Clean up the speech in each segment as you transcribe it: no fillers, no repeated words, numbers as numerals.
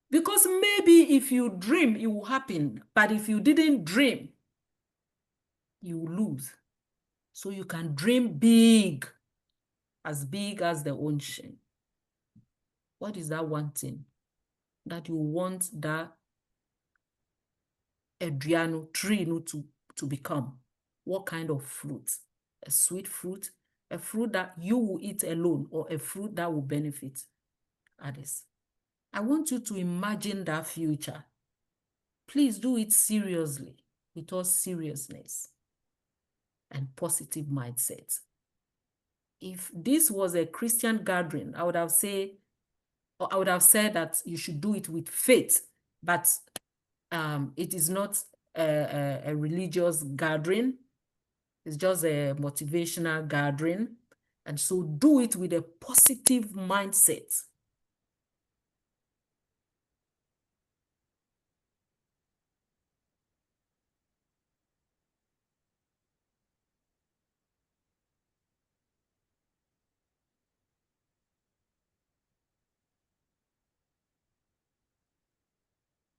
Because maybe if you dream, it will happen. But if you didn't dream, you will lose. So you can dream big as the ocean. What is that one thing that you want that aduano tree to become? What kind of fruit? A sweet fruit, a fruit that you will eat alone, or a fruit that will benefit others. I want you to imagine that future. Please do it seriously, with all seriousness and positive mindset. If this was a Christian gathering, I would have said that you should do it with faith, but it is not a religious gathering. It's just a motivational gathering. And so do it with a positive mindset.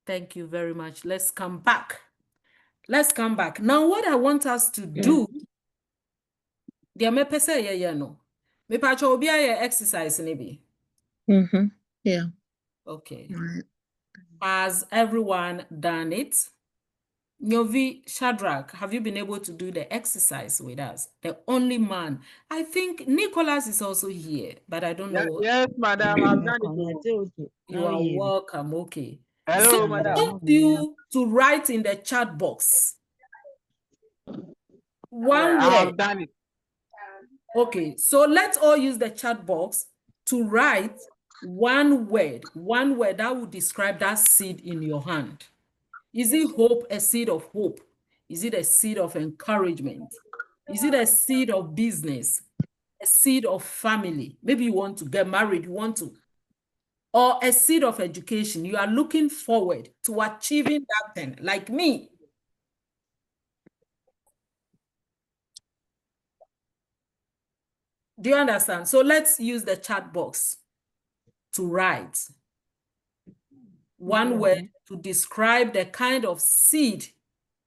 Thank you very much. Let's come back. Now, what I want us to do, dear me pese ye no. Me pa cho obi aye exercise maybe. Yeah. Okay. Has everyone done it? Nyovi Shadrach, have you been able to do the exercise with us? The only man. I think Nicholas is also here, but I don't know. Yes, madam, I've done it. You are welcome. Okay. Hello, So madam. I want you to write in the chat box one I word. have done it. Okay, so let's all use the chat box to write one word that will describe that seed in your hand. Is it hope, a seed of hope? Is it a seed of encouragement? Is it a seed of business? A seed of family? Maybe you want to get married, or a seed of education. You are looking forward to achieving that thing, like me. Do you understand? So let's use the chat box to write one word to describe the kind of seed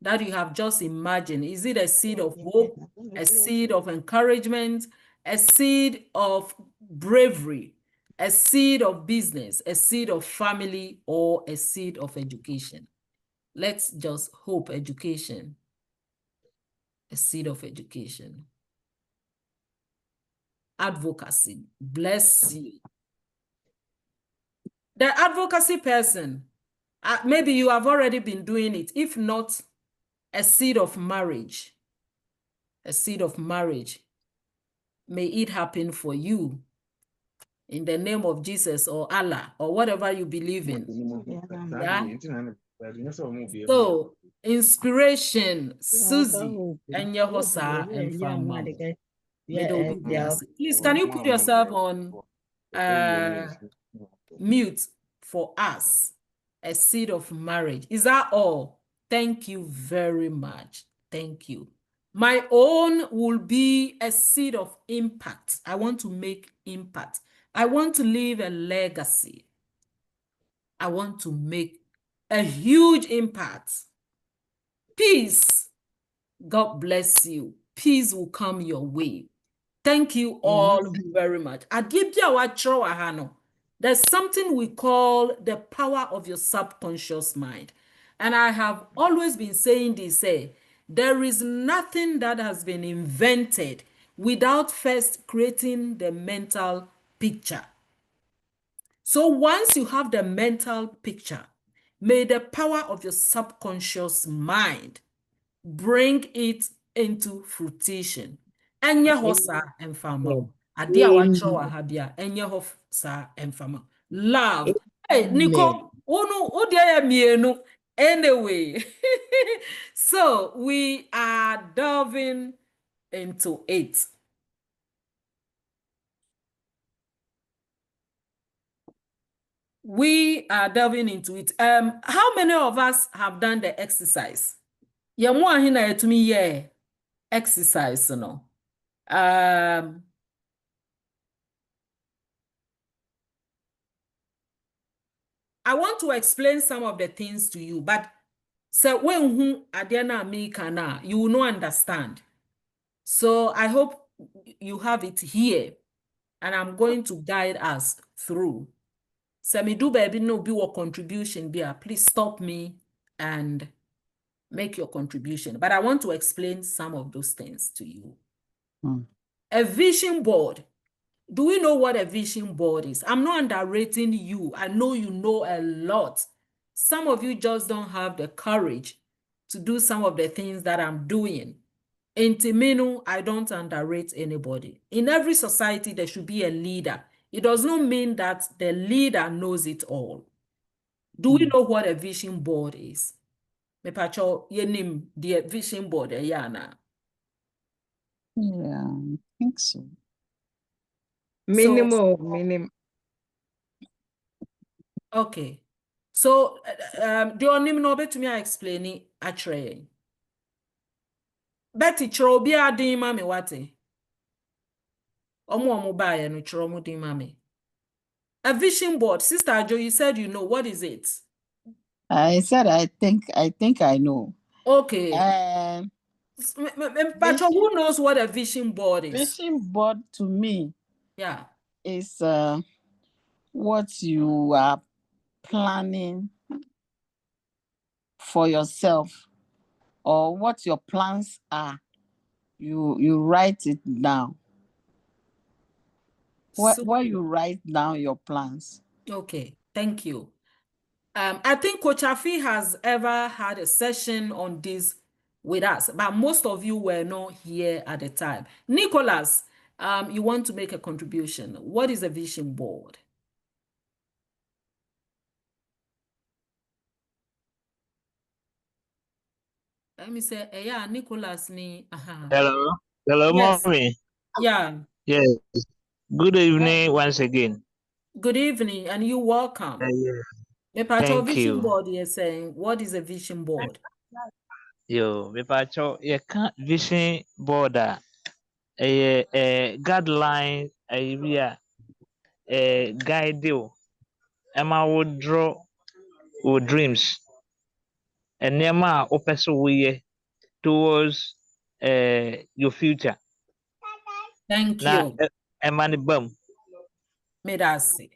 that you have just imagined. Is it a seed of hope, a seed of encouragement, a seed of bravery, a seed of business, a seed of family, or a seed of education? Let's just hope education, a seed of education. Advocacy, bless you. The advocacy person, maybe you have already been doing it. If not, a seed of marriage. A seed of marriage. May it happen for you in the name of Jesus or Allah or whatever you believe in. Yeah? So, inspiration, Susie, and Yehosa and Fama. Please, can you put yourself on mute for us? A seed of marriage. Is that all? Thank you very much. Thank you. My own will be a seed of impact. I want to make impact. I want to leave a legacy. I want to make a huge impact. Peace. God bless you. Peace will come your way. Thank you all very much. There's something we call the power of your subconscious mind. And I have always been saying this, there is nothing that has been invented without first creating the mental picture. So once you have the mental picture, may the power of your subconscious mind bring it into fruition. Enye ho sa emfama. Ade a watro wa ha bia enye ho sa emfama. Love. Hey, Nico, unu udi ya mienu. Anyway, so we are delving into it. We are delving into it. How many of us have done the exercise? Yemu ahina yetumi ye exercise no. I want to explain some of the things to you, but so when who Adiana Americana, you will not understand. So I hope you have it here, and I'm going to guide us through. So me do baby no be what contribution be. Please stop me and make your contribution. But I want to explain some of those things to you. A vision board. Do we know what a vision board is? I'm not underrating you. I know you know a lot. Some of you just don't have the courage to do some of the things that I'm doing. In Timinu, I don't underrate anybody. In every society, there should be a leader. It does not mean that the leader knows it all. Do we know what a vision board is? Me pacho yenim the vision board yana. Yeah, I think so. Minimum. Okay. So, the onim no bet to me explain it actually. Betty Chrobi adin mami wate. Omo ba no chromo din mami. A vision board, Sister Jo, you said you know. What is it? I said I think I know. Okay. Pacho, who knows what a vision board is? Vision board to me, yeah, is what you are planning for yourself, or what your plans are. You write it down. Where you write down your plans. Okay, thank you. I think Coach Afi has ever had a session on this with us, but most of you were not here at the time. Nicholas, you want to make a contribution. What is a vision board? Let me say, yeah, Nicholas ni. Hello, yes. Mommy. Yeah. Yes. Good evening once again. Good evening, and you're welcome. Yeah. Thank Thank you. Board, you're saying, what is a vision board? Yo, Mepacho, you can't vision board a guideline, a guide you. Emma would draw with dreams. And Nema opeso towards your future. Thank you. Emma the bum. Medasi.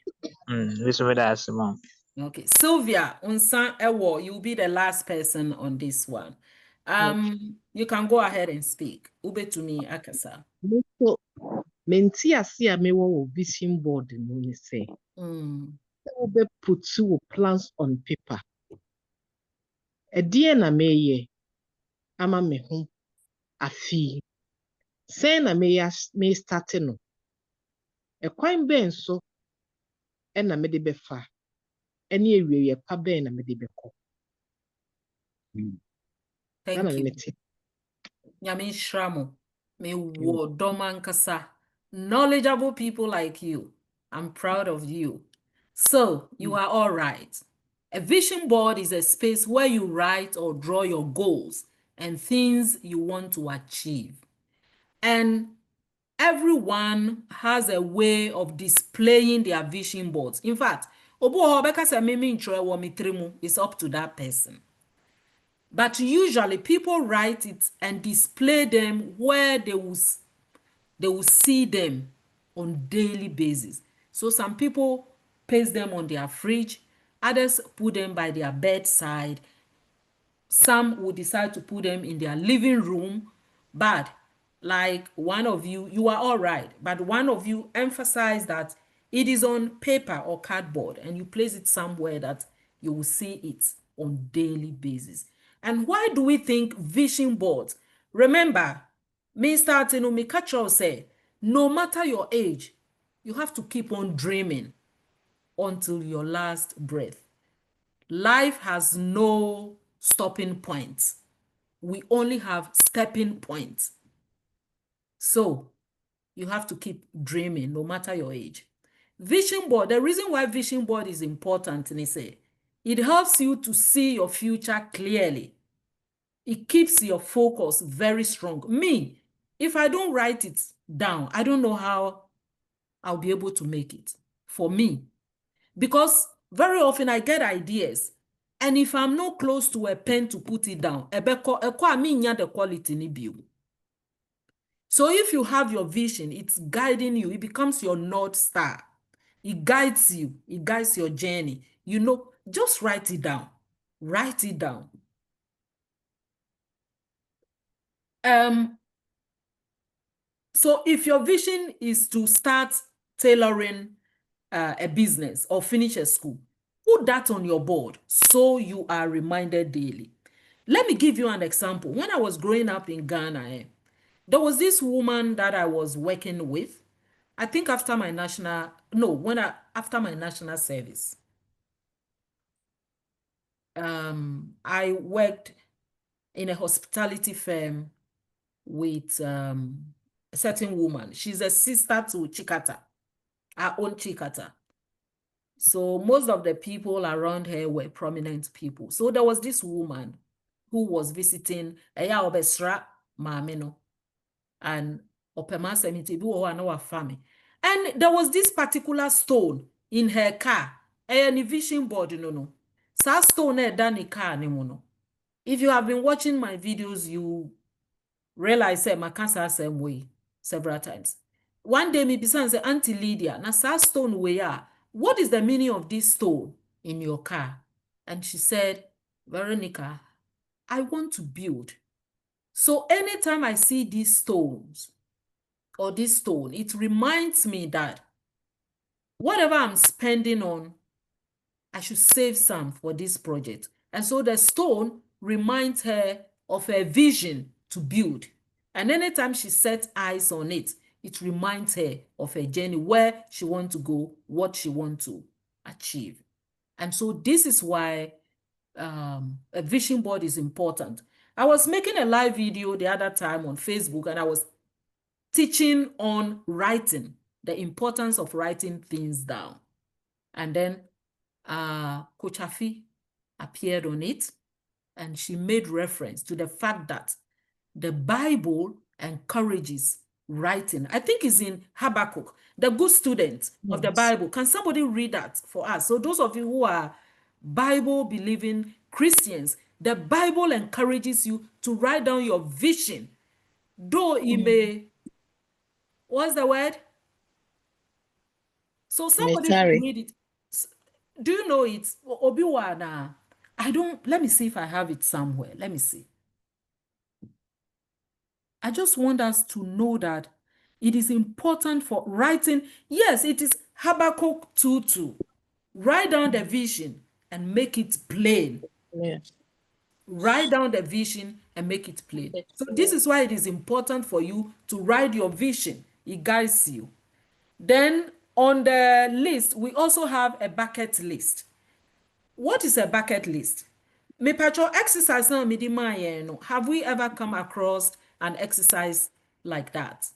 This is that's mom. Okay, Sylvia, Unsan Ewo, you'll be the last person on this one. You can go ahead and speak. Ube to me, Akasa. So, menti ase a mewo wo vision board no ni say. Obe put your plans on paper. Edie na meye ama me ho afi. Say na me start no. Ekwan ben so na me de befa. Ene ewie pa ben na me de beko. Thank you. Nyame Shramo. Me wo domankasa. Knowledgeable people like you. I'm proud of you. So, you are all right. A vision board is a space where you write or draw your goals and things you want to achieve. And everyone has a way of displaying their vision boards. In fact, it's up to that person. But usually people write it and display them where they will see them on daily basis. So some people paste them on their fridge, others put them by their bedside. Some will decide to put them in their living room, but like one of you, you are all right, but one of you emphasize that it is on paper or cardboard and you place it somewhere that you will see it on daily basis. And why do we think vision boards? Remember, Mr. Atenumi Kachel said, no matter your age, you have to keep on dreaming until your last breath. Life has no stopping points. We only have stepping points. So you have to keep dreaming no matter your age. Vision board, the reason why vision board is important, it helps you to see your future clearly. It keeps your focus very strong. Me, if I don't write it down, I don't know how I'll be able to make it. For me, because very often I get ideas, and if I'm not close to a pen to put it down, the quality ni bio. So if you have your vision, it's guiding you. It becomes your North Star. It guides you. It guides your journey. You know, just write it down. Write it down. So if your vision is to start tailoring a business or finish a school, put that on your board so you are reminded daily. Let me give you an example. When I was growing up in Ghana, there was this woman that I was working with. I think after my national service, I worked in a hospitality firm with a certain woman. She's a sister to Chikata, our own Chikata. So most of the people around her were prominent people. So there was this woman who was visiting Eya Obesra Mamino and Opema Semiti our family. And there was this particular stone in her car. A vision board, no. Sa stone dani car ni no. If you have been watching my videos, you realize say my cancer same way several times. One day, me besides say, Auntie Lydia, na sa stone we are. What is the meaning of this stone in your car? And she said, Veronica, I want to build. So anytime I see these stones or this stone, it reminds me that whatever I'm spending on, I should save some for this project. And so the stone reminds her of her vision to build. And anytime she sets eyes on it, it reminds her of her journey, where she wants to go, what she wants to achieve. And so this is why a vision board is important. I was making a live video the other time on Facebook, and I was teaching on writing, the importance of writing things down. And then Coach Afi appeared on it, and she made reference to the fact that the Bible encourages writing. I think it's in Habakkuk, the good student of the Bible. Can somebody read that for us? So those of you who are Bible-believing Christians, the Bible encourages you to write down your vision. Though it may, what's the word? So somebody should read it. Do you know it? Obi-Wana. I don't, let me see if I have it somewhere. Let me see. I just want us to know that it is important for writing. Yes, it is Habakkuk 2:2. Write down the vision and make it plain. Yes. Write down the vision and make it plain. So this is why it is important for you to write your vision. It guides you. Then on the list, we also have a bucket list. What is a bucket list? Me patro exercise na me di no. Have we ever come across an exercise like that?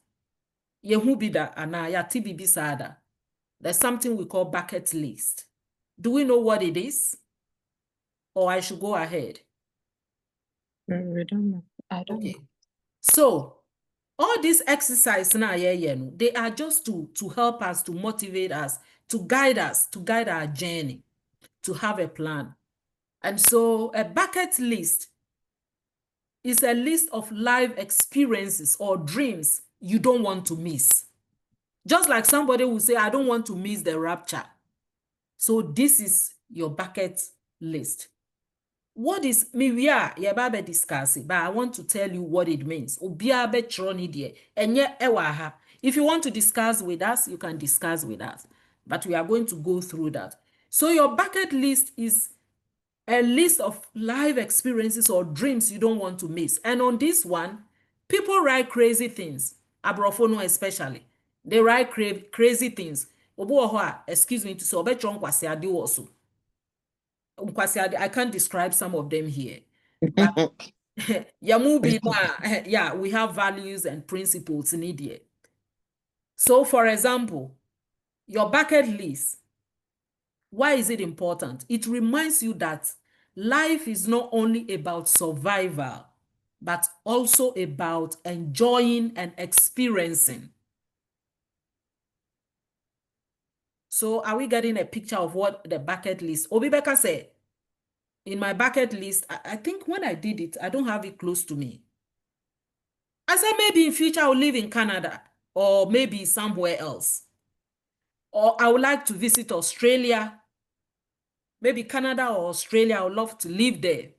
Yehu bida ana ya tibibi sada. There's something we call bucket list. Do we know what it is? Or I should go ahead? We don't know. I don't know. So all these exercises now, they are just to help us, to motivate us, to guide our journey, to have a plan. And so a bucket list is a list of life experiences or dreams you don't want to miss. Just like somebody will say, I don't want to miss the rapture. So this is your bucket list. What is we are discussing, but I want to tell you what it means. If you want to discuss with us, you can discuss with us. But we are going to go through that. So your bucket list is a list of life experiences or dreams you don't want to miss. And on this one, people write crazy things. Abrofono especially. They write crazy things. Excuse me to say, I can't describe some of them here. But yeah, we have values and principles in it. So for example, your bucket list, why is it important? It reminds you that life is not only about survival, but also about enjoying and experiencing. So are we getting a picture of what the bucket list? Obi Beka said, in my bucket list, I think when I did it, I don't have it close to me. I said maybe in future I'll live in Canada or maybe somewhere else. Or I would like to visit Australia. Maybe Canada or Australia, I would love to live there.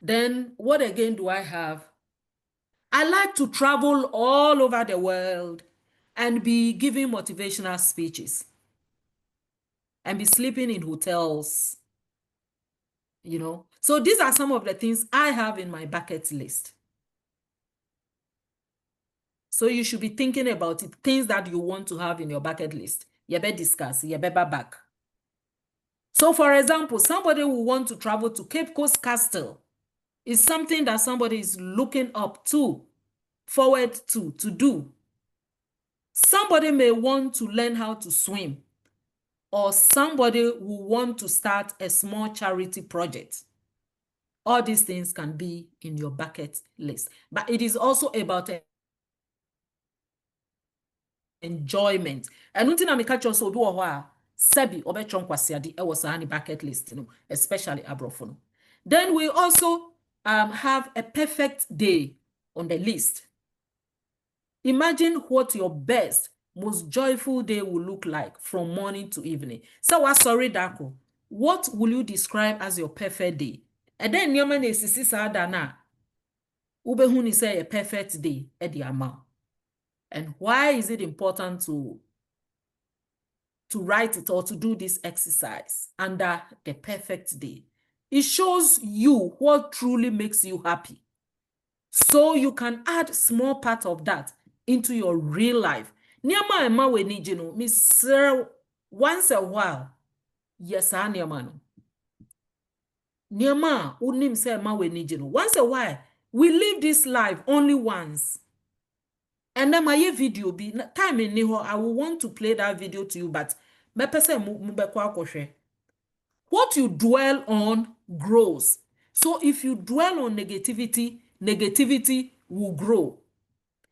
Then what again do I have? I like to travel all over the world and be giving motivational speeches and be sleeping in hotels, you know. So these are some of the things I have in my bucket list. So you should be thinking about it, things that you want to have in your bucket list. You better discuss, you better back. So for example, somebody who want to travel to Cape Coast Castle is something that somebody is looking up to, forward to do. Somebody may want to learn how to swim, or somebody who want to start a small charity project. All these things can be in your bucket list. But it is also about enjoyment. And nothing I catch also do sebi obetron kwasiadi e was a bucket list, you know, especially abrofono. Then we also have a perfect day on the list. Imagine what your best, most joyful day will look like from morning to evening. So what sorry Dako, what will you describe as your perfect day? And then nyoman is dana ubehuni say a perfect day at the amount. And why is it important to write it or to do this exercise under the perfect day? It shows you what truly makes you happy. So you can add small part of that into your real life. Niama ema we ni jino, mi sir once a while. Yes, I niama no. Niama unim se ema we ni jino. Once a while, we live this life only once. And then my video be time in niho, I will want to play that video to you, but me pese mubekwa koshe. What you dwell on grows. So if you dwell on negativity, negativity will grow.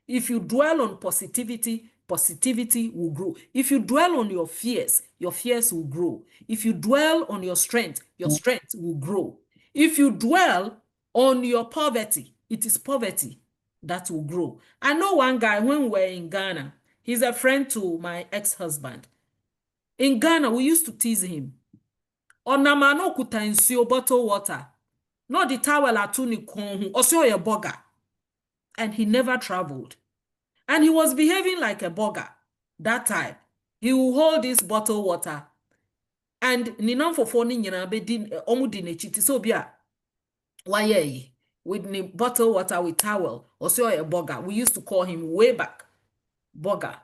If you dwell on positivity, positivity will grow. If you dwell on your fears will grow. If you dwell on your strength will grow. If you dwell on your poverty, it is poverty that will grow. I know one guy when we were in Ghana, he's a friend to my ex-husband. In Ghana, we used to tease him. Onamano kuta nsuo bottled water. Not the towel atuni konhu, also a burger. And he never traveled. And he was behaving like a burger that time. He will hold this bottled water. And ninam for phone nyina be din omudi nechiti so bia why with the bottled water with towel also a burger. We used to call him way back burger.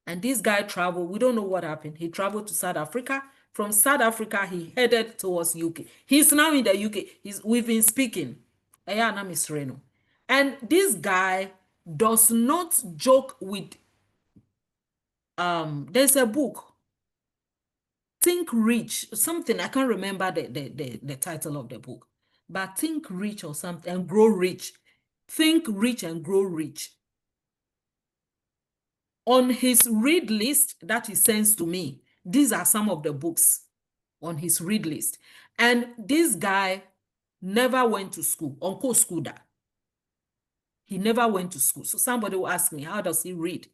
And this guy traveled. We don't know what happened. He traveled to South Africa. From South Africa, he headed towards UK. He's now in the UK. We've been speaking. And this guy does not joke with there's a book, Think Rich, something, I can't remember the title of the book, but Think Rich or something, and Grow Rich. Think Rich and Grow Rich. On his read list that he sends to me, these are some of the books on his read list. And this guy never went to school, Uncle Scooter. He never went to school. So somebody will ask me, how does he read?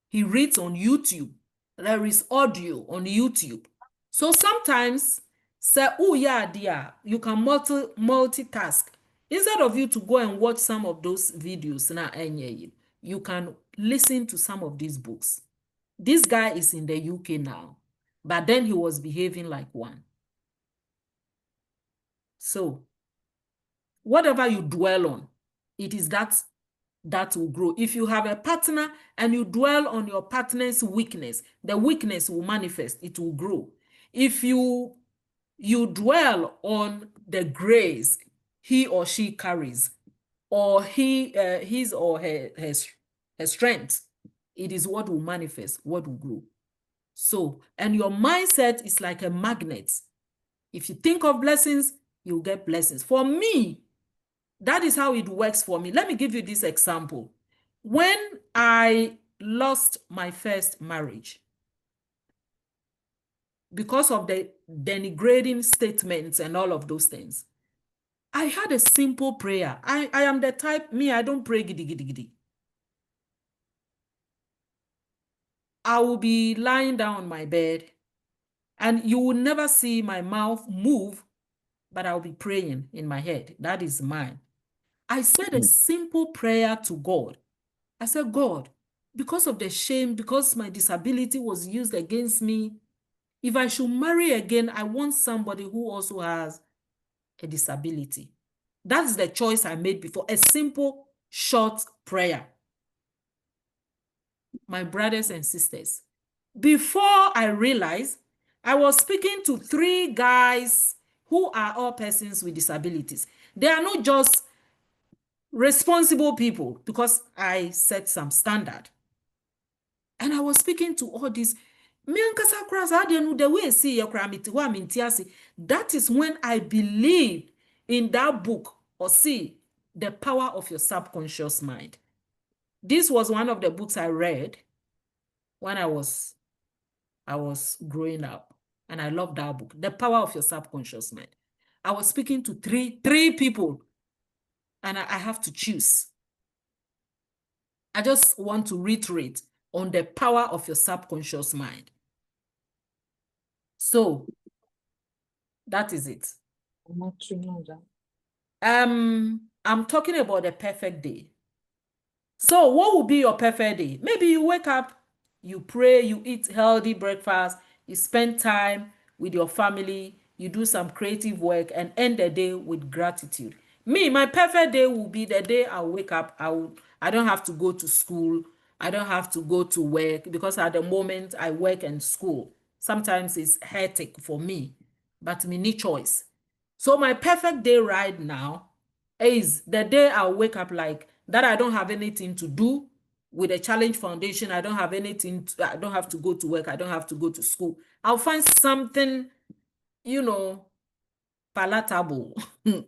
He reads on YouTube. There is audio on YouTube. So sometimes, say, oh yeah, dear, you can multitask. Instead of you to go and watch some of those videos, you can listen to some of these books. This guy is in the UK now, but then he was behaving like one. So, whatever you dwell on, it is that will grow. If you have a partner and you dwell on your partner's weakness, the weakness will manifest, it will grow. If you dwell on the grace he or she carries, or his or her strength, it is what will manifest, what will grow. So, and your mindset is like a magnet. If you think of blessings, you'll get blessings. For me, that is how it works for me. Let me give you this example. When I lost my first marriage, because of the denigrating statements and all of those things. I had a simple prayer. I am the type, I don't pray giddy giddy giddy. I will be lying down on my bed and you will never see my mouth move, but I'll be praying in my head. That is mine. I said a simple prayer to God. I said, God, because of the shame, because my disability was used against me, if I should marry again, I want somebody who also has a disability. That's the choice I made before. A simple, short prayer. My brothers and sisters, before I realized, I was speaking to 3 guys who are all persons with disabilities. They are not just responsible people because I set some standard. And I was speaking to all these. That is when I believed in that book, or see, The Power of Your Subconscious Mind. This was one of the books I read when I was growing up. And I love that book, The Power of Your Subconscious Mind. I was speaking to three people, and I have to choose. I just want to reiterate on the power of your subconscious mind. So that is it. I'm talking about the perfect day. So what would be your perfect day? Maybe you wake up, you pray, you eat healthy breakfast, you spend time with your family, you do some creative work, and end the day with gratitude. Me, my perfect day will be the day I wake up. I don't have to go to school. I don't have to go to work, because at the moment I work and school. Sometimes it's hectic for me, but me need choice. So my perfect day right now is the day I wake up like that. I don't have anything to do with a Challenge Foundation. I don't have anything. I don't have to go to work. I don't have to go to school. I'll find something, palatable. It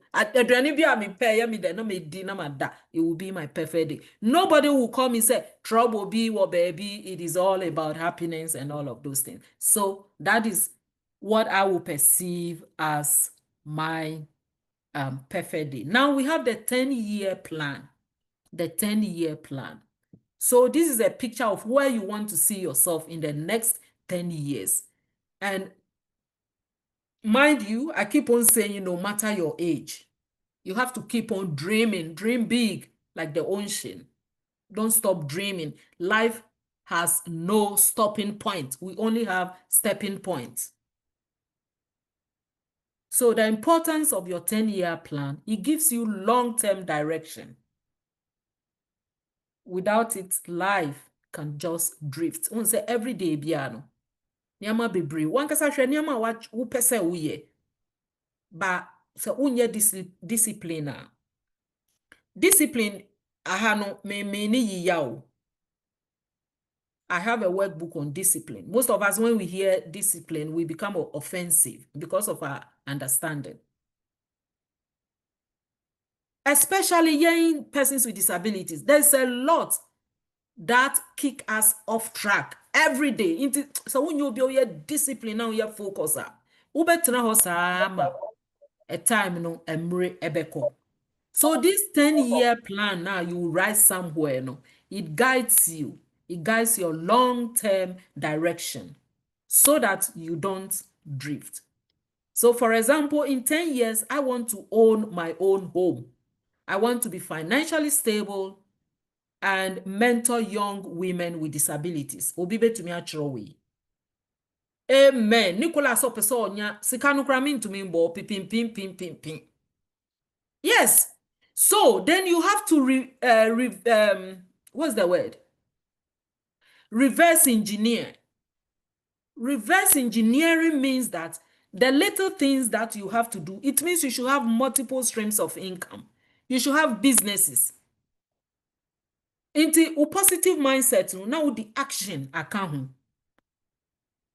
will be my perfect day. Nobody will call me and say, trouble be what baby. It is all about happiness and all of those things. So that is what I will perceive as my perfect day. Now we have the 10-year plan. The 10-year plan. So this is a picture of where you want to see yourself in the next 10 years. And mind you, I keep on saying, no matter your age, you have to keep on dreaming. Dream big like the ocean. Don't stop dreaming. Life has no stopping point. We only have stepping points. So the importance of your 10-year plan, it gives you long-term direction. Without it, life can just drift. On say every day biano. Niama bebre. One kasa hwe niama watch wo pese uye. Ba se unye discipline. Discipline ahano me ni yiyao. I have a workbook on discipline. Most of us, when we hear discipline, we become offensive because of our understanding. Especially young persons with disabilities. There's a lot that kick us off track every day. So when you be discipline now, you focus. Ubetena ho sama a time no emre ebeko. So this 10-year plan now, you write somewhere. No, it guides you. It guides your long-term direction so that you don't drift. So for example, in 10 years, I want to own my own home. I want to be financially stable and mentor young women with disabilities. Obibe to me achrowe. Amen. Nicholas Opesonia, Sikanu Kramin to me bo pim. Yes. So then you have to what's the word? Reverse engineer. Reverse engineering means that the little things that you have to do, it means you should have multiple streams of income. You should have businesses. Into a positive mindset, now the action account.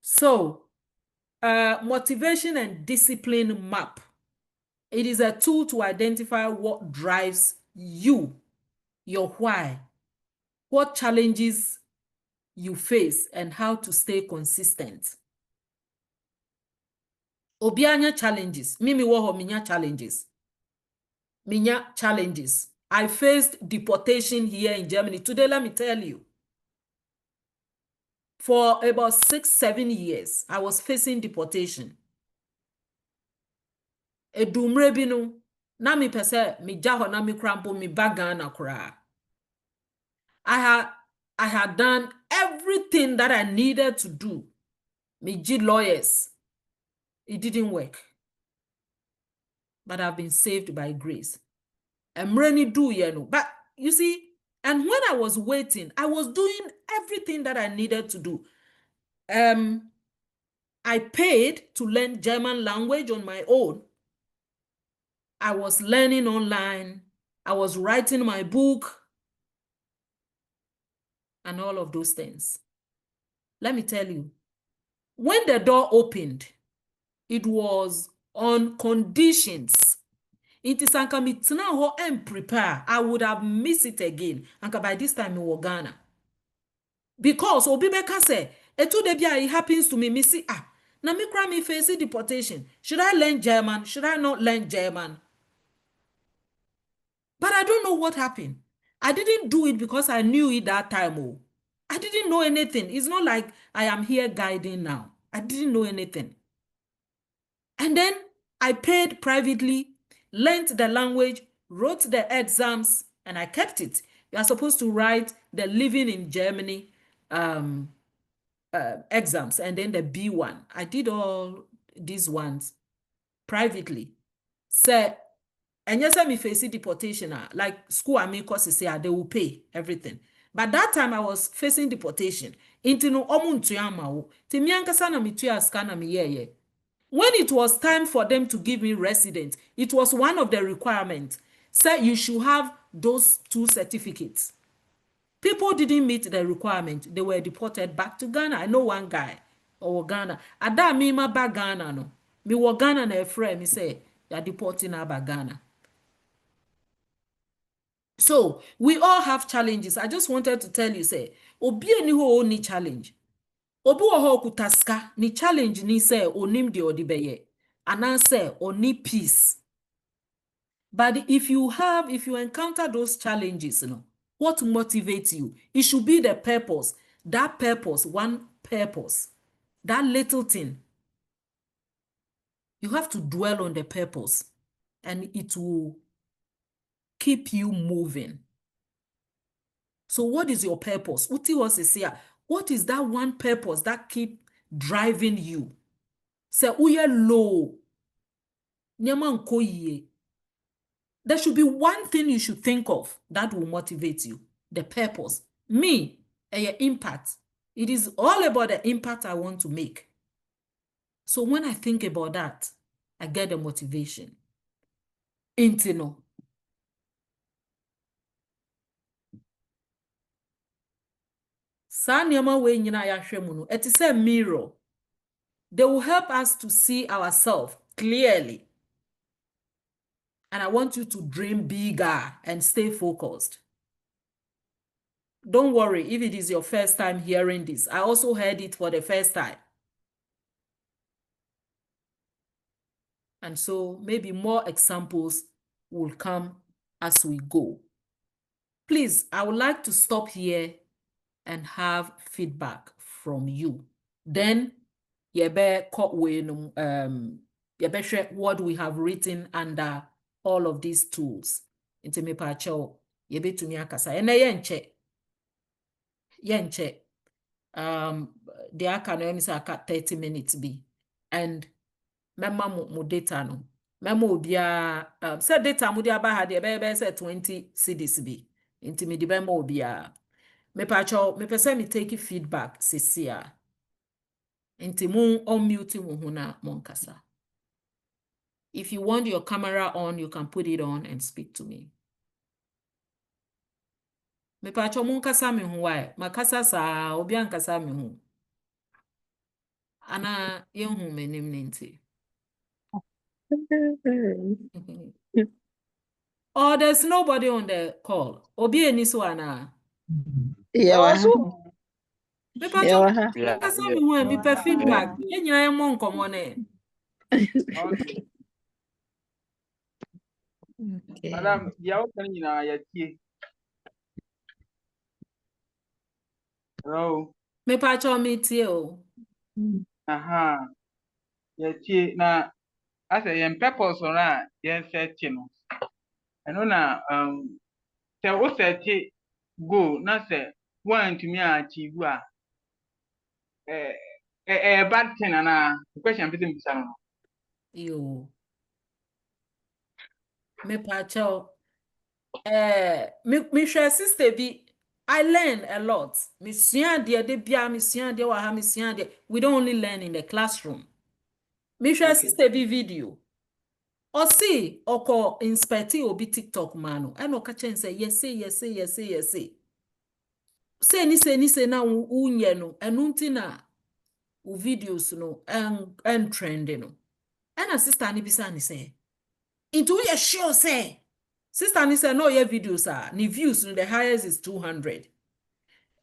So, motivation and discipline map. It is a tool to identify what drives you, your why, what challenges you face, and how to stay consistent. Obianya challenges. Mimi woho minya challenges. Minya challenges. I faced deportation here in Germany. Today, let me tell you. For about 6-7 years, I was facing deportation. Edumre binu. Na mi pese mi jaho na mi krampo mi bagana kura. I had done everything that I needed to do. Me G lawyers. It didn't work. But I've been saved by grace. I'm ready do you know. But you see, and when I was waiting, I was doing everything that I needed to do. I paid to learn German language on my own. I was learning online. I was writing my book and all of those things. Let me tell you, when the door opened, it was on conditions. It is anka mitna ho and prepare. I would have missed it again. Anka by this time in Ghana. Because Obibeka say, etu debia it happens to me, missy na me cry me face deportation. Should I learn German? Should I not learn German? But I don't know what happened. I didn't do it because I knew it that time. Oh, I didn't know anything. It's not like I am here guiding now. I didn't know anything. And then I paid privately, learned the language, wrote the exams, and I kept it. You are supposed to write the living in Germany exams and then the B1. I did all these ones privately. So, and yes, I me face deportation. Like school, I mean, courses say they will pay everything. But that time I was facing deportation. Into no omuntuyama o. Ti mi ankasa na mi tuya scanner mi ye. When it was time for them to give me residence, it was one of the requirements. Say you should have those 2 certificates. People didn't meet the requirement. They were deported back to Ghana. I know one guy or Ghana. Ada me ma ba Ghana no. Me wo Ghana na friend me say you're deporting about Ghana. So we all have challenges. I just wanted to tell you, say, obi eni ho ni challenge. Obi wo ho kutaska ni challenge ni say onim de odibeye. Anan say oni peace. But if you encounter those challenges, you know, what motivates you? It should be the purpose. That purpose, one purpose. That little thing. You have to dwell on the purpose and it will keep you moving. So what is your purpose? Uti was here. What is that one purpose that keep driving you? Say uye low. Nyama nkoye. There should be one thing you should think of that will motivate you. The purpose. Me, impact. It is all about the impact I want to make. So when I think about that, I get the motivation. Intino. Sa niyama we nyina yahwe mu no, it is a mirror. They will help us to see ourselves clearly. And I want you to dream bigger and stay focused. Don't worry if it is your first time hearing this. I also heard it for the first time. And so maybe more examples will come as we go. Please, I would like to stop here and have feedback from you. Then, what we have written under all of these tools. Into me pacho, yebe to me akasa. Ene yenche. The akano say 30 minutes be. And memma mo data no. Memma obia say data mo dia ba ha de say 20 CDs be. Into me di memma obia. Me pacho, me pese me take feedback sesia. Into mo unmute mo huna monkasa. If you want your camera on, you can put it on and speak to me. Me pacho mo nkasa me hu why? Makasa sa obi ankasa me hu. Ana ye hu menim nenti. Oh, there's nobody on the call. Obi eni so ana. Yeah. Me pacho Yeah. nkasa me hu e me pe feedback. Ye nyina ye mo nkomo ne. Okay. Okay. Madam, the outcome in our tea. Hello. Me pacho me too. Aha. Tea. Now, as I am purpose or not, yes, setting. I know now, so what set go, not say, one to me, achieve, bad thing, and the question between the You. Me pacho. Me share sister bi. I learn a lot. Me sua de bia, me sua de wa ha, me sua de. We don't only learn in the classroom. Me share Okay. sister bi video. Or see, oko inspect obi TikTok mano. And oka chen say yes, say. Say na unye no. Enunti na u videos no and trend no. And a sister ni bisa ni say. Into ye sure say. Sister ni say no ye videos are. Ni views no the highest is 200.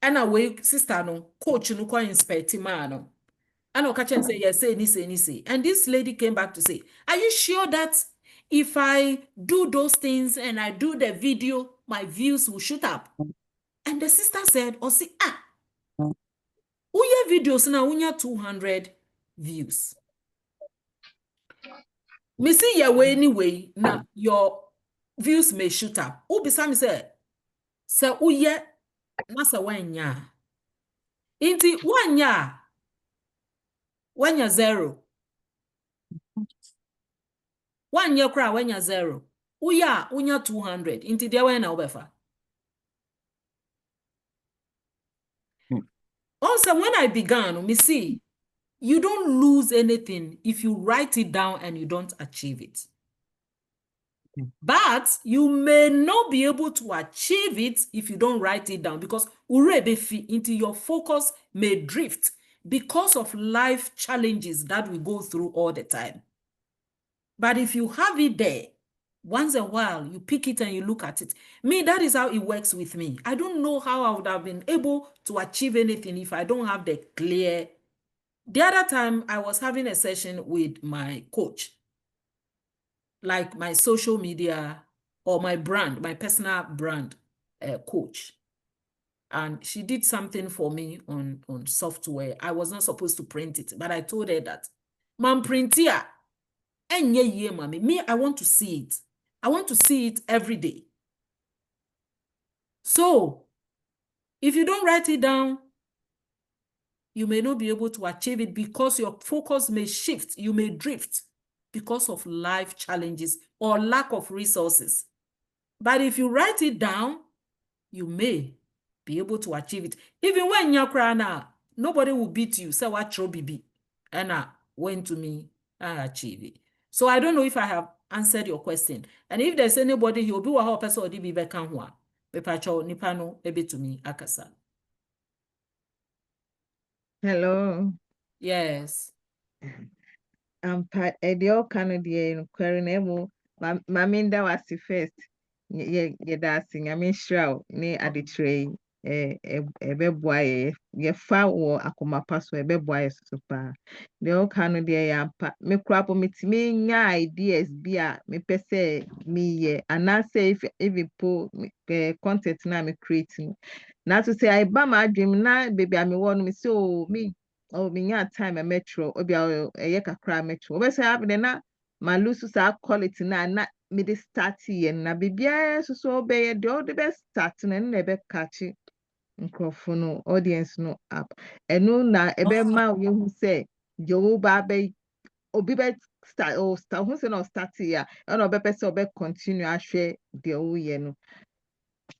And away sister no coach no kwa inspect mano. And Okachen say, yes, say. And this lady came back to say, are you sure that if I do those things and I do the video, my views will shoot up? And the sister said, oh, see, uye videos na unya 200 views. Me see your way anyway, now your views may shoot up. Ubisa me say uye, nasa wanya. Inti wanya zero. 1 year cry when you're 0. Uya 200. Inti dia when na obefa. Also, when I began, me see, you don't lose anything if you write it down and you don't achieve it. But you may not be able to achieve it if you don't write it down because into your focus may drift because of life challenges that we go through all the time. But if you have it there, once in a while, you pick it and you look at it. Me, that is how it works with me. I don't know how I would have been able to achieve anything if I don't have the clear. The other time, I was having a session with my coach, like my social media or my brand, my personal brand coach. And she did something for me on software. I was not supposed to print it, but I told her that, "Mom, print here. And yeah, mommy. Me, I want to see it. I want to see it every day." So, if you don't write it down, you may not be able to achieve it because your focus may shift. You may drift because of life challenges or lack of resources. But if you write it down, you may be able to achieve it. Even when you're crying out, nobody will beat you. Say what BB. And went to me and achieve it. So I don't know if I have answered your question. And if there's anybody who will be a person or be back on one, Pepacho Nipano, ebe to me, Akasa. Hello. Yes. Edio Canadian inquiring emo. Maminda was the first. Ye dancing. I mean, shroud near at the tray. Beboy, ye foul or akoma pass where beboy super. The old Canadian me crap me to me ideas beer me per se me ye and I say if even pull content now me creating. Not to say I bam my dream now, baby, I me want me so me. Oh, me time a metro, obi a kakra metro. Obe say happen na ma lose sa quality na me de start here na bibia so obey the best start na be catch nkrofo no audience no up. Enu na ebe ma we who say Jehovah be obi be start who say no start here. And obe person obe continue ahwe de o ye no.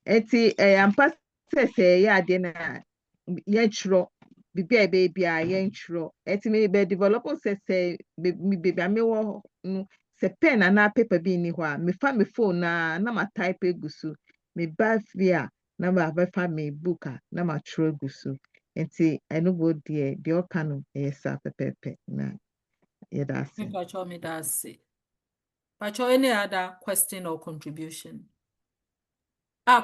Eti ampa say ya de na yɛntwerɛ bibia bebia yɛntwerɛ eti me be develop say me baby me wo no se pen na paper bi ni hɔ a me fa me phone na ma type egusu me ba via na ma ba fa me book a na ma twerɛ egusu enti eno go de oka no sa pepepe na yɛda ase. Pacho me that's it. Pacho, any other question or contribution?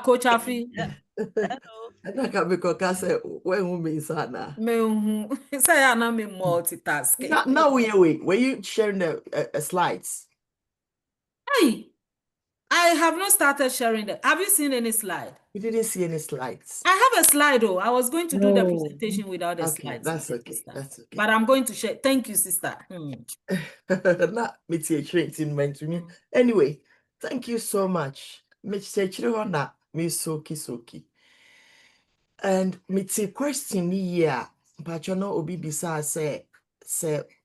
Coach Afi. Hello. And I can because I say when women sana. Me say I know me multitasking. Now wait. Were you sharing the slides? Hey, I have not started sharing that. Have you seen any slide? We didn't see any slides. I have a slide though. I was going to do the No. presentation without the Okay, slides. that's my okay. sister. That's okay. But I'm going to share. Thank you, sister. Not me to me. Anyway, thank you so much. Me na me soki. And me question here, but you know obi bisa say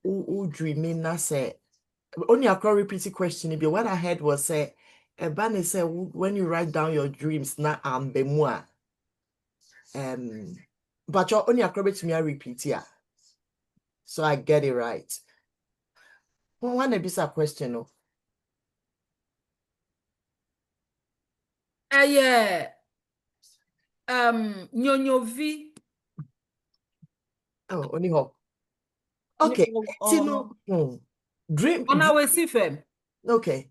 u dreaming na say only a repeat question be what I heard was say Ebane say when you write down your dreams na ambemua. But you only a to me repeat here. So I get it right. One bisa question no. Yeah. Nyonyo V. Oh, only hope. Okay. Tino. Dream. On our CFM. Okay.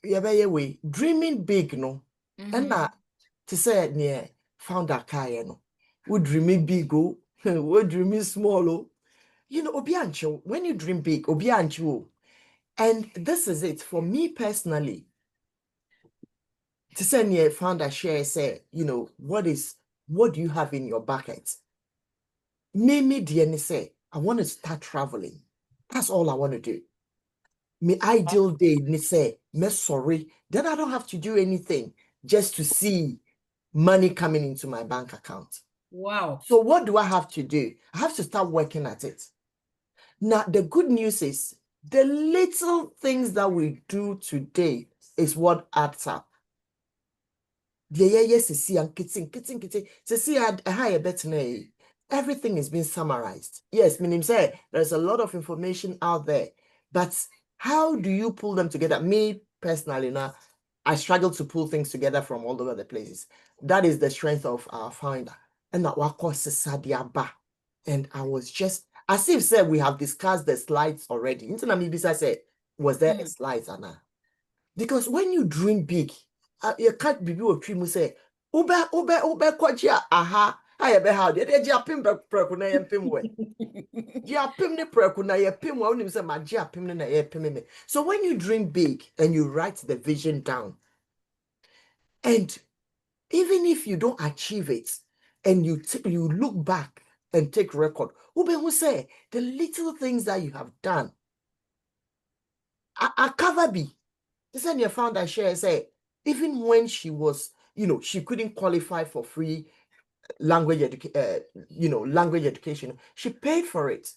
Yeah, way. Dreaming big, no. And that to say near found a car, no. We dreaming big, oh. We dreaming small, oh. You know, obiancho. When you dream big, obiancho. And this is it for me personally. To say near found a share, say, you know, what do you have in your bucket? Me, dear, say, I want to start traveling. That's all I want to do. My ideal day, me say, me sorry. Then I don't have to do anything just to see money coming into my bank account. Wow. So what do I have to do? I have to start working at it. Now, the good news is the little things that we do today is what adds up. Everything is being summarized. Yes, meaning say there's a lot of information out there, but how do you pull them together? Me personally, now I struggle to pull things together from all over the places. That is the strength of our founder. And that and I was just as if said we have discussed the slides already. Bisa said, was there a slides, Anna? Because when you dream big, you can't be able to say, ube kwaji aha. I be how did you pim preku na ye pim we? Ya pim ne preku na ye pim wa unim say ma ji pim na ye pim me. So when you dream big and you write the vision down, and even if you don't achieve it, and you look back and take record, ube who say the little things that you have done. I cover be. This is your founder share say even when she was, she couldn't qualify for free language education, she paid for it.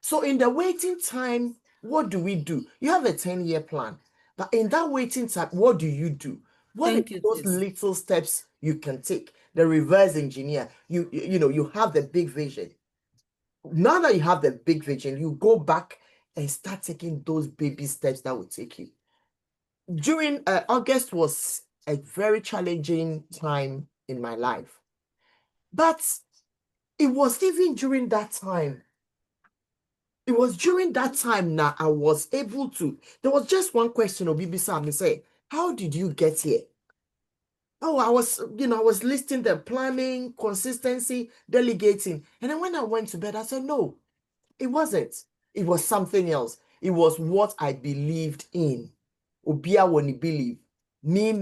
So in the waiting time, what do? You have a 10-year plan, but in that waiting time, what do you do? What are those little steps you can take? The reverse engineer, you have the big vision. Now that you have the big vision, you go back and start taking those baby steps that will take you. During August was a very challenging time in my life. But it was even during that time. It was during that time now I was able to. There was just one question Obibi Sam say, how did you get here? Oh, I was listing the planning, consistency, delegating. And then when I went to bed, I said, no, it wasn't. It was something else. It was what I believed in. Obia woni believe. Me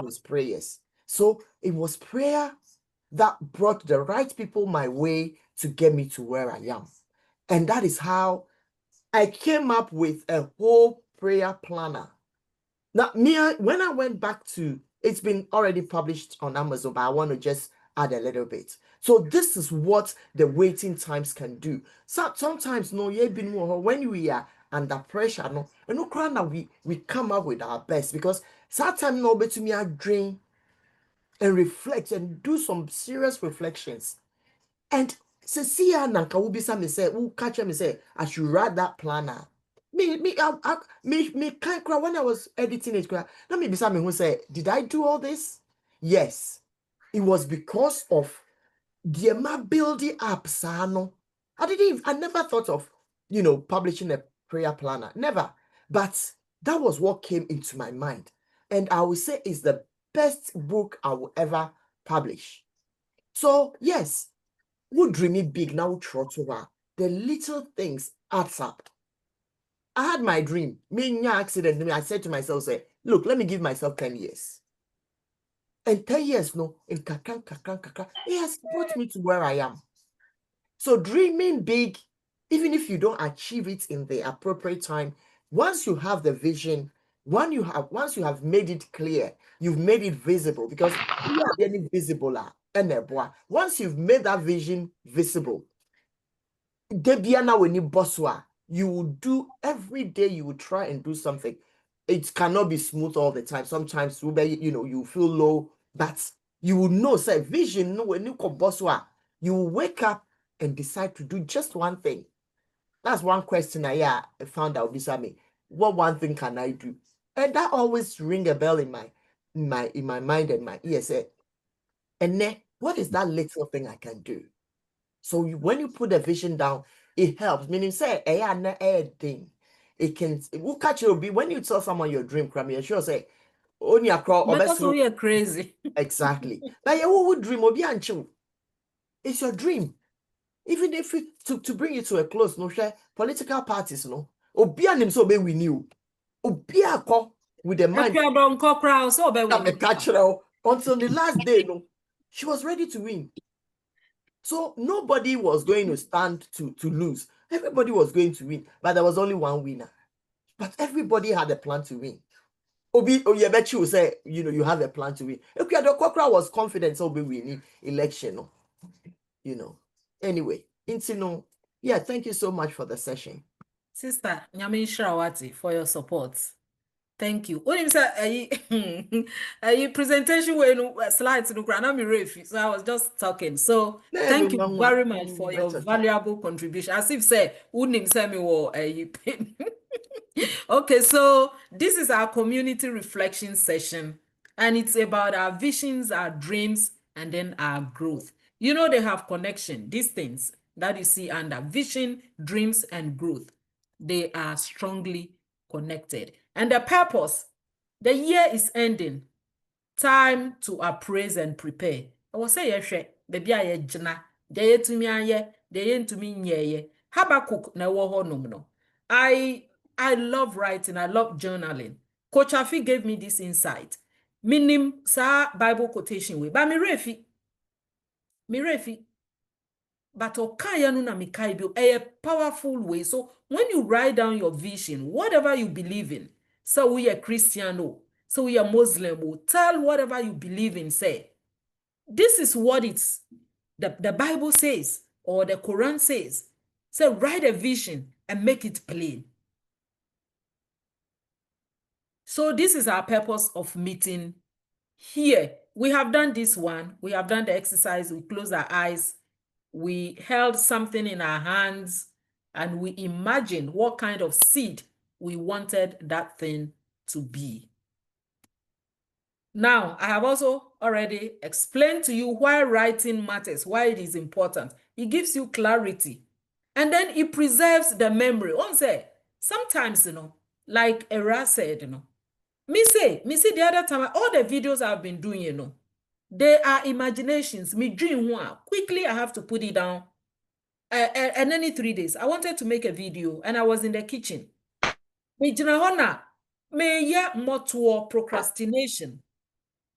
was prayers. So it was prayer that brought the right people my way to get me to where I am. And that is how I came up with a whole prayer planner. Now, when I went back to, it's been already published on Amazon, but I want to just add a little bit. So this is what the waiting times can do. So sometimes, when we are under pressure, we come up with our best, because sometimes to me I dream and reflect and do some serious reflections. And Cecilia Nanka will be something say, who catch me say, I should write that planner. Me can't cry when I was editing it. Let me be something who say, did I do all this? Yes. It was because of the building up, Sano. I never thought of, publishing a prayer planner. Never. But that was what came into my mind. And I would say is the best book I will ever publish. So yes, we dreaming big now, trottoir. The little things adds up. I had my dream. Me accident. I said to myself, say, look, let me give myself 10 years. And 10 years, no, in kakran, it has brought me to where I am. So dreaming big, even if you don't achieve it in the appropriate time, once you have the vision, once you have made it clear, you've made it visible, because you are getting visible. Once you've made that vision visible, when you will do every day, you will try and do something. It cannot be smooth all the time. Sometimes you feel low, but you will know, say vision, when you you will wake up and decide to do just one thing. That's one question I found out beside me. What one thing can I do? And that always ring a bell in my mind and my ears. And then what is that little thing I can do? So when you put the vision down, it helps. Meaning, say, a thing. It can catch you. When you tell someone your dream, you're sure say, only a crowd or Because we are crazy. Exactly. But you would dream obi anchu. It's your dream. Even if to bring it to a close, no share political parties, no. Obi anim so be we knew. Obi akọ with the mind. Until the last day, no, she was ready to win. So nobody was going to stand to lose. Everybody was going to win, but there was only one winner. But everybody had a plan to win. I bet you will say, you have a plan to win. Okay, the Kokra was confident so we winning election. Anyway, yeah, thank you so much for the session. Sister Nyame Shrawati, for your support. Thank you. When you say a presentation when slides no grana me so I was just talking. So thank you very much for your valuable contribution. As if say unim say me wo Okay, so this is our community reflection session, and it's about our visions, our dreams, and then our growth. They have connection. These things that you see under vision, dreams, and growth, they are strongly connected. And the purpose, the year is ending. Time to appraise and prepare. I will say yes, baby, I jna. They to me aye, they to me nye. Habakkuk na wo no. I love writing. I love journaling. Coach Afi gave me this insight. Minim sa Bible quotation way. But mi refi. But okaya no na mi kaibio a powerful way. So when you write down your vision, whatever you believe in, so we are Christian, so we are Muslim, tell whatever you believe in, say, this is what the Bible says, or the Quran says. So write a vision and make it plain. So this is our purpose of meeting here. We have done this one. We have done the exercise. We closed our eyes. We held something in our hands and we imagined what kind of seed we wanted that thing to be. Now, I have also already explained to you why writing matters, why it is important. It gives you clarity. And then it preserves the memory. Sometimes, like Era said, me say the other time, all the videos I've been doing, they are imaginations. Me dream one. Quickly, I have to put it down. And any 3 days, I wanted to make a video, and I was in the kitchen. Me jinahona, me more procrastination.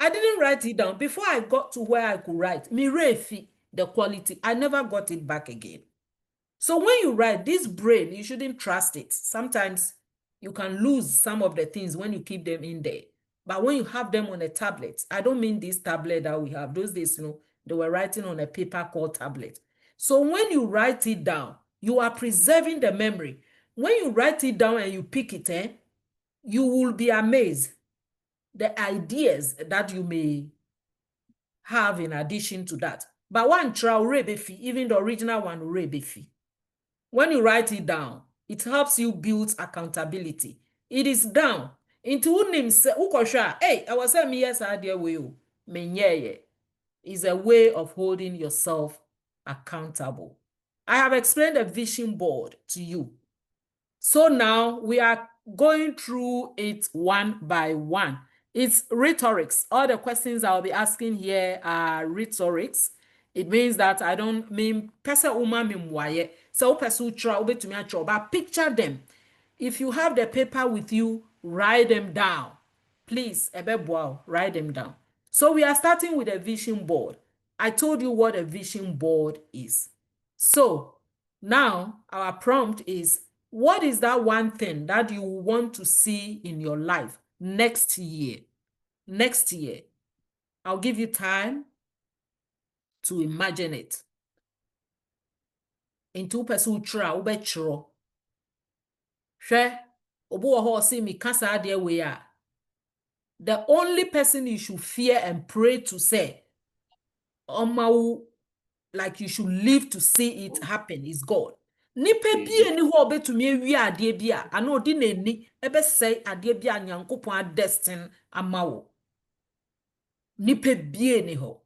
I didn't write it down. Before I got to where I could write, me refi the quality. I never got it back again. So when you write this brain, you shouldn't trust it. Sometimes you can lose some of the things when you keep them in there. But when you have them on a tablet, I don't mean this tablet that we have. Those days, they were writing on a paper called tablet. So when you write it down, you are preserving the memory. When you write it down and you pick it, you will be amazed. The ideas that you may have in addition to that. But one trial rebefi, even the original one rebefi. When you write it down, it helps you build accountability. It is down. Into unim se ukosha. Hey, I was saying yes, idea way. Menyeye is a way of holding yourself accountable. I have explained the vision board to you. So now we are going through it one by one. It's rhetorics. All the questions I'll be asking here are rhetorics. It means that I don't mean pesa uma mimwaye. So pesu tra ube to me but picture them. If you have the paper with you, write them down. Please, ebeboao, write them down. So we are starting with a vision board. I told you what a vision board is. So now our prompt is, what is that one thing that you want to see in your life next year? Next year. I'll give you time to imagine it. Into person tra ubetro. She obo ho see me kasa de we are. The only person you should fear and pray to say, like you should live to see it happen is God. Nipe bie ni ho betumi awi ade bia ana odi na ni ebe say ade bia nyankopon destin amawo. Nipe bie ni ho.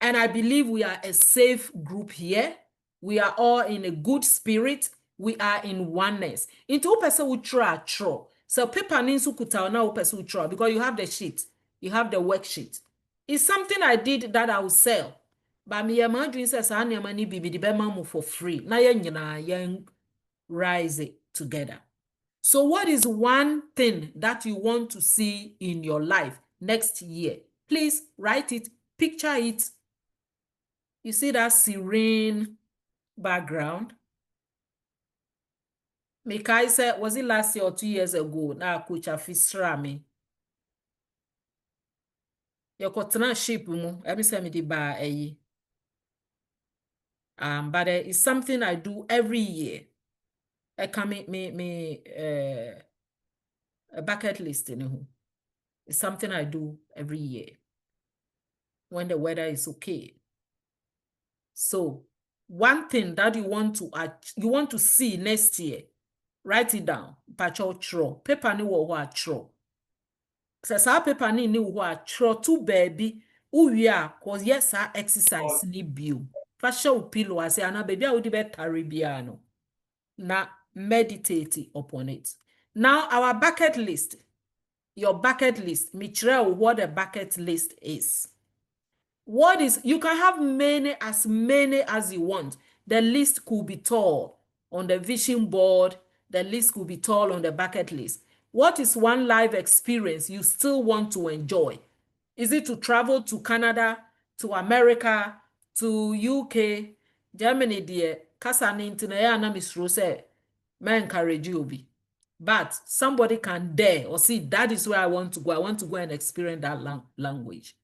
And I believe we are a safe group here. We are all in a good spirit. We are in oneness. Into person will try. So paper needs to kuta na person will try because you have the sheet. You have the worksheet. It's something I did that I will sell. But me imagine says I need money be the bema for free. Na yen rise it together. So what is one thing that you want to see in your life next year? Please write it, picture it. You see that serene background? Mikai said, was it last year or 2 years ago? Na coach afisra me. Yokotana ship mu. Every say me di ba eyi. But it's something I do every year. I can me a bucket list in who. It's something I do every year when the weather is okay. So one thing that you want to see next year, write it down. Pacho tro. Paper ni wo tro. Sa paper ni wo tro to baby. Uya cause yes exercise ni bio. Fasha upilo ase ana baby a odi be taribiano. Na meditate upon it. Now our bucket list. Your bucket list. Michelle, what a bucket list is. What is, you can have many as you want. The list could be tall on the vision board. The list could be tall on the bucket list. What is one life experience you still want to enjoy? Is it to travel to Canada, to America, to UK, Germany, dear? Kasa ni intinaya na misro say, may encourage you be. But somebody can dare or see that is where I want to go. I want to go and experience that language.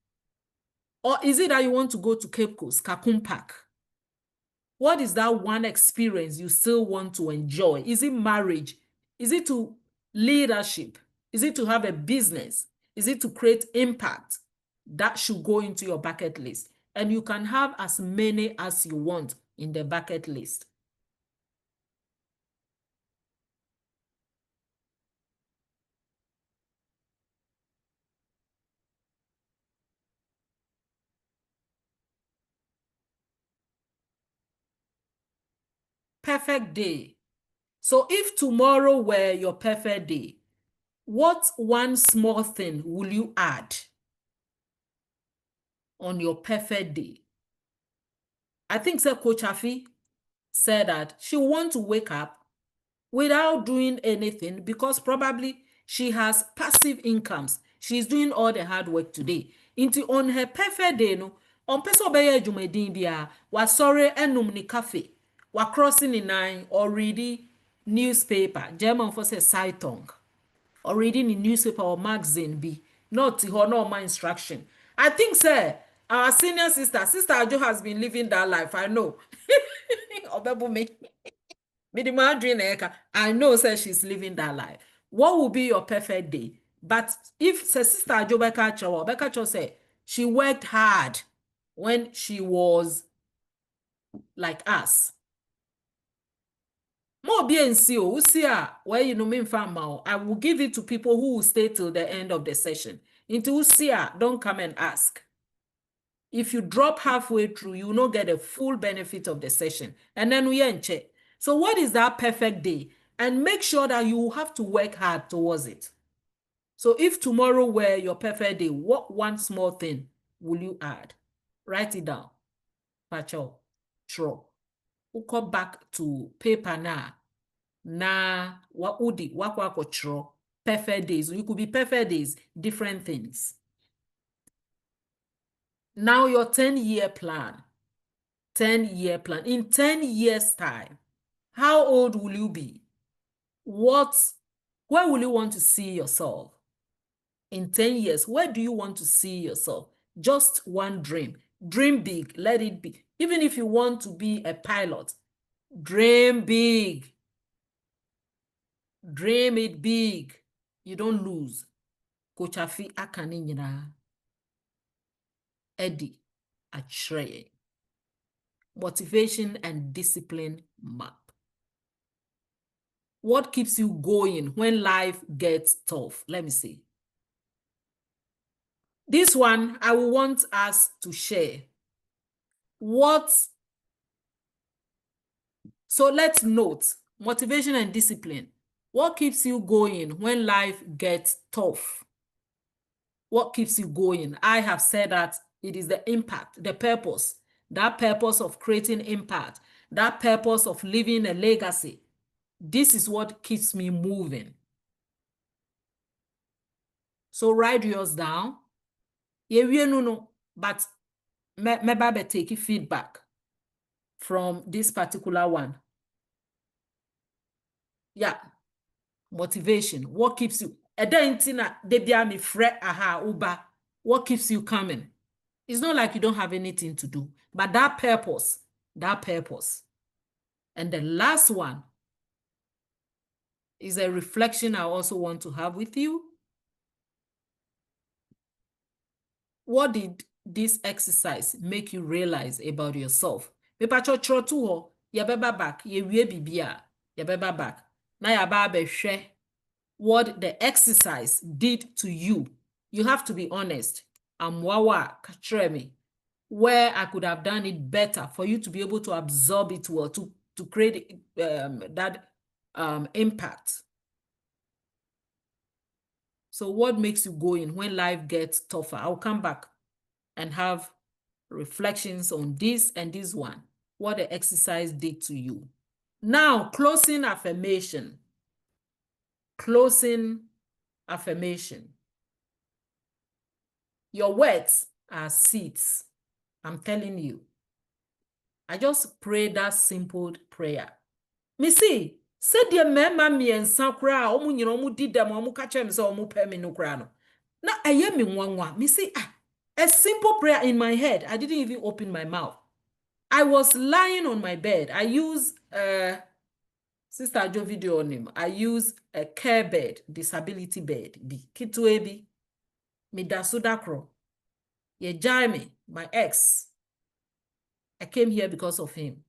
Or is it that you want to go to Cape Coast, Kakun Park? What is that one experience you still want to enjoy? Is it marriage? Is it to leadership? Is it to have a business? Is it to create impact? That should go into your bucket list. And you can have as many as you want in the bucket list. Perfect day. So if tomorrow were your perfect day, what one small thing will you add on your perfect day? I think Coach Afi said that she wants to wake up without doing anything because probably she has passive incomes. She's doing all the hard work today. Into on her perfect day, no, on peso beye jumedin bia, wa sorry enum ni cafe, wa crossing the nine or reading newspaper, German for say Zeitung, or reading the newspaper or magazine be, not to her no my instruction. I think, sir, our senior sister Ajo has been living that life. I know. I know, sir, she's living that life. What will be your perfect day? But if Sister Ajo Beka said she worked hard when she was like us. More BNC, where you know me I will give it to people who will stay till the end of the session. Into Usia, don't come and ask. If you drop halfway through, you will not get a full benefit of the session. And then we check. So what is that perfect day? And make sure that you have to work hard towards it. So if tomorrow were your perfect day, what one small thing will you add? Write it down. Pacho, throw. Uko back to paper na wa udi wako throw. Perfect days. You could be perfect days, different things. Now your 10-year plan. 10-year plan. In 10 years' time, how old will you be? Where will you want to see yourself? In 10 years, where do you want to see yourself? Just one dream. Dream big. Let it be. Even if you want to be a pilot, dream big. Dream it big. You don't lose. Coach Afi akani nyina. Eddie Achre. Motivation and discipline map. What keeps you going when life gets tough? Let me see. This one, I will want us to share. So let's note, motivation and discipline. What keeps you going when life gets tough? What keeps you going? I have said that it is the impact, the purpose, that purpose of creating impact, that purpose of leaving a legacy. This is what keeps me moving. So write yours down. But maybe take feedback from this particular one. Yeah. Motivation. What keeps you? What keeps you coming? It's not like you don't have anything to do, but that purpose. And the last one is a reflection I also want to have with you. What did this exercise make you realize about yourself? Mepacho trotu ho, yabeba back, ye wie bibia, yabeba back. Na yaba share what the exercise did to you. You have to be honest. Amwawa kachremi, where I could have done it better for you to be able to absorb it well, to create that impact. So what makes you going when life gets tougher? I'll come back and have reflections on this and this one, what the exercise did to you. Now, closing affirmation. Closing affirmation. Your words are seeds. I'm telling you. I just pray that simple prayer. Me see, said the mema me and sakra, omu nyina omu did them, omu kache me so omu pe me no krano. Na aye me nwanwa. Me see, a simple prayer in my head. I didn't even open my mouth. I was lying on my bed. I use Sister Jo video on him. I use a care bed, disability bed. Kitu ebi. Me da sudakro. Ye Jaime, my ex. I came here because of him.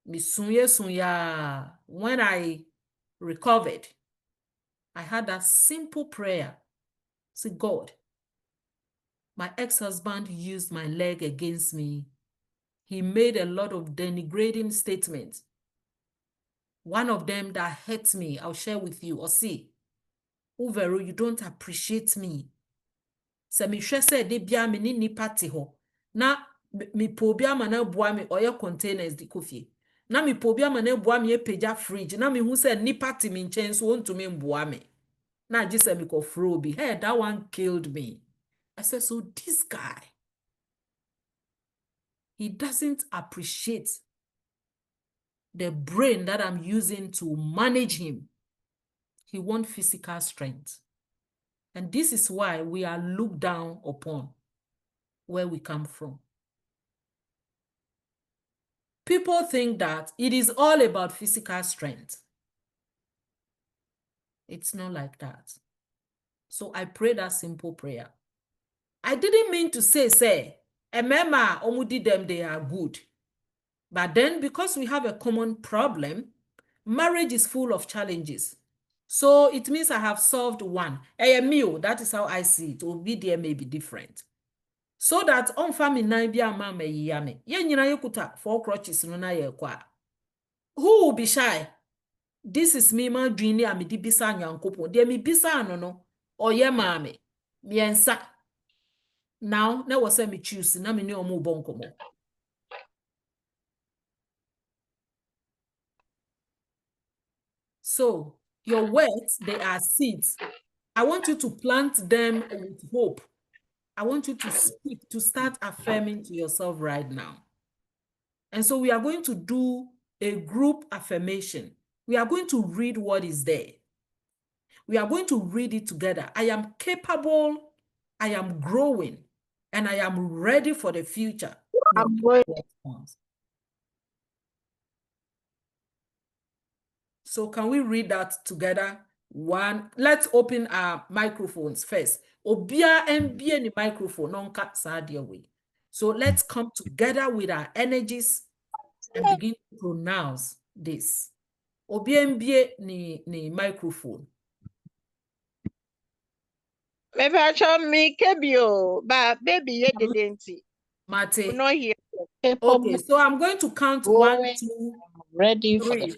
Me sunya. When I recovered, I had that simple prayer. Say, God, my ex-husband used my leg against me. He made a lot of denigrating statements. One of them that hurts me, I'll share with you. Or see, Uvero, you don't appreciate me. Se mi hwe se de bia me ni nipa te ho. Na mi po bia ma na bua me oye containers di kofie. Na mi po bia ma na bua me peja fridge. Na mi hu se nipa te mi nchen so won't me bua me. Na ji se mi ko fro bi. Hey, that one killed me. I said, so this guy, he doesn't appreciate the brain that I'm using to manage him. He wants physical strength. And this is why we are looked down upon where we come from. People think that it is all about physical strength. It's not like that. So I pray that simple prayer. I didn't mean to say, Emema, omudi them, they are good. But then because we have a common problem, marriage is full of challenges. So it means I have solved one. A meal, that is how I see it. Obi there may be different. So that on family nine be a mama yame. Ye nyina yokuta 4 crutches no na ye kwa. Who will be shy? This is me, my dream. I me di bisa nyankopon. They me bisa no. or ye mame. Miensa. Now, na was me choose, na me no mo bonkomo. So, your words, they are seeds. I want you to plant them with hope. I want you to speak, to start affirming to yourself right now. And so we are going to do a group affirmation. We are going to read what is there. We are going to read it together. I am capable, I am growing, and I am ready for the future. I'm going. So can we read that together? One, let's open our microphones first. Obia mbie ni microphone on cut sadia way. So let's come together with our energies and begin to pronounce this. Obia mbie ni microphone. Maybe I shall me kebio, but baby, ye didn't. Mate. No here. Okay, so I'm going to count 1, 2, Ready 3,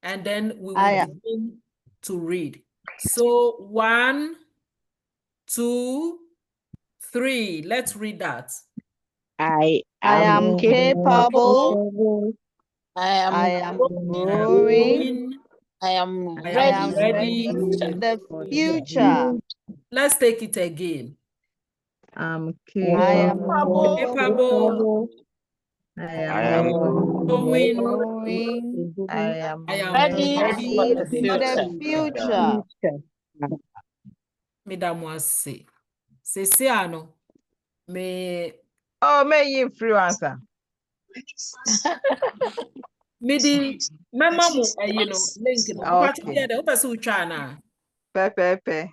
and then we will begin to read. So 1, 2, 3. Let's read that. I am capable. I am growing. I am ready for the future. Let's take it again. I'm capable. I am growing. I am ready for the future. Madam was say ano me. Oh, may you influencer. Midi mama mu you know link no Okay. the open so twa na Pepe.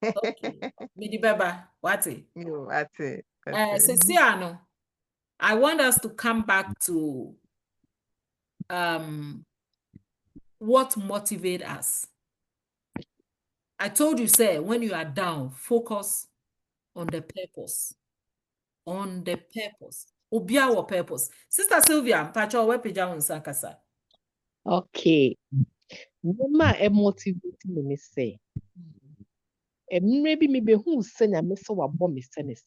okay midi beba what You at it. ano I want us to come back to what motivates us. I told you, say, when you are down, focus on the purpose. On the purpose. Obia our purpose. Sister Sylvia, Pacho, where pija unsakasa. Okay. Mama e motivate me say. Maybe me be who senya me so wabo me senese.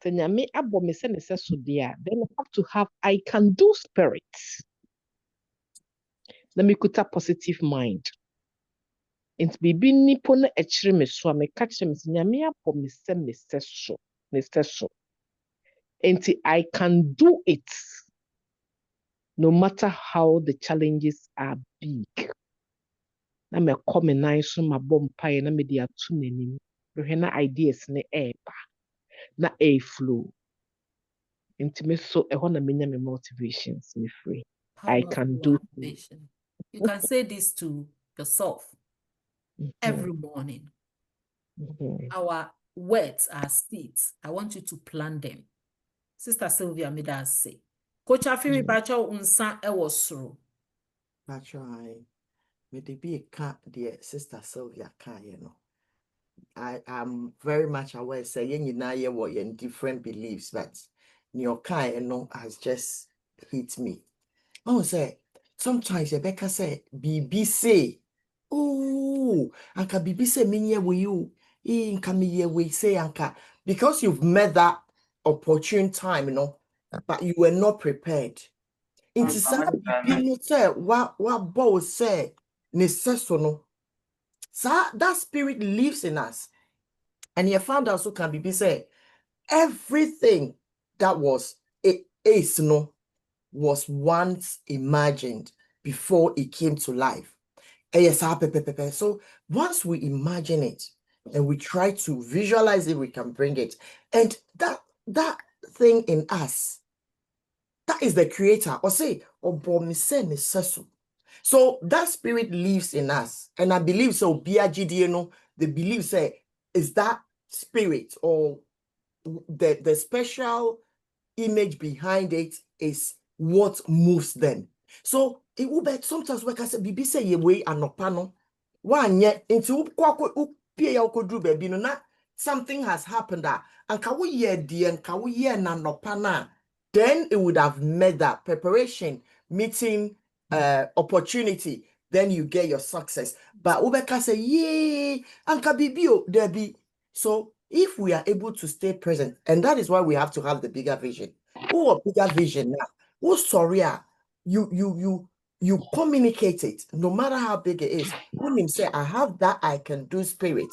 Senya me abo me senese so dia. Then I have to have I can do spirit. Let me put a positive mind. It's bibi nipo na echire me so me catch me senya me abo me senese so. And I can do it. No matter how the challenges are big. Na me come nice so my bomb pie na me dia tu n'anim. Hwe na ideas ne eba. Na flow. Intimate so ehon na menya me motivations me free. I can do motivation. You can say this to yourself every morning. Our words are seeds. I want you to plant them. Sister Sylvia made us say. Coach Afimi Pacho unsa ewosro. Pacho I may be a cat dear Sister Sylvia can you know. I am very much aware saying you know what you're in different beliefs, but your kind you know has just hit me. Oh say sometimes Rebecca say BBC. Oh, anka BBC minye we you. Inka miye we say anka because you've met that opportune time, you know, but you were not prepared. Into something say what boss say necessary. So that spirit lives in us. And you found out so can be say everything that was was once imagined before it came to life. So once we imagine it and we try to visualize it, we can bring it. And that thing in us, that is the creator. Or say, so that spirit lives in us. And I believe so, the belief say is that spirit or the special image behind it is what moves them. So it will be sometimes like I said, Bibi say ye way and no pano. One yet into baby no something has happened that and can we hear the and can we hear no pana? Then it would have made that preparation, meeting, opportunity then you get your success. But Ubeka say, yay, Anka Bibio, there be. So if we are able to stay present, and that is why we have to have the bigger vision. Oh, bigger vision now. Oh, sorry, you communicate it, no matter how big it is. When him say, I have that I can do spirit.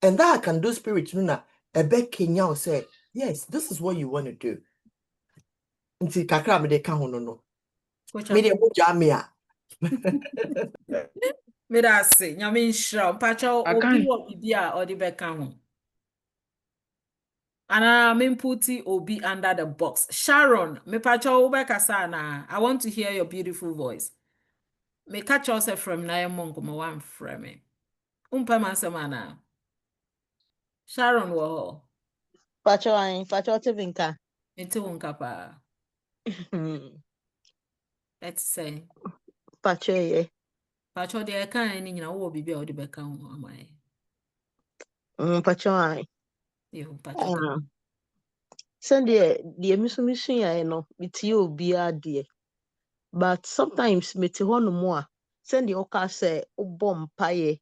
And that I can do spirit, Nuna, Ebe Kenya say, yes, this is what you want to do. Until kakra me de ka ho no. Me de mo jamia. Me da say, nyame nhyira, mpacha obi Akan. wo bibia or the beka ho. Ana me puti obi under the box. Sharon, me pacha ubeka sana. I want to hear your beautiful voice. Me catch yourself from na monko mo wan frame. Umpa masemana. Sharon wo. Pacho Tevinka. Ente unkapa. Let's say. Pacho ye. Pacho de kan ni nyina wo bibia o de beka ho amai. Pacho I. Yo pacho. Sunday, the mission ya no, it's you be a dear. But sometimes mete hɔ no mo a sɛndeɛ ɔka sɛ wobɔ mpaeɛ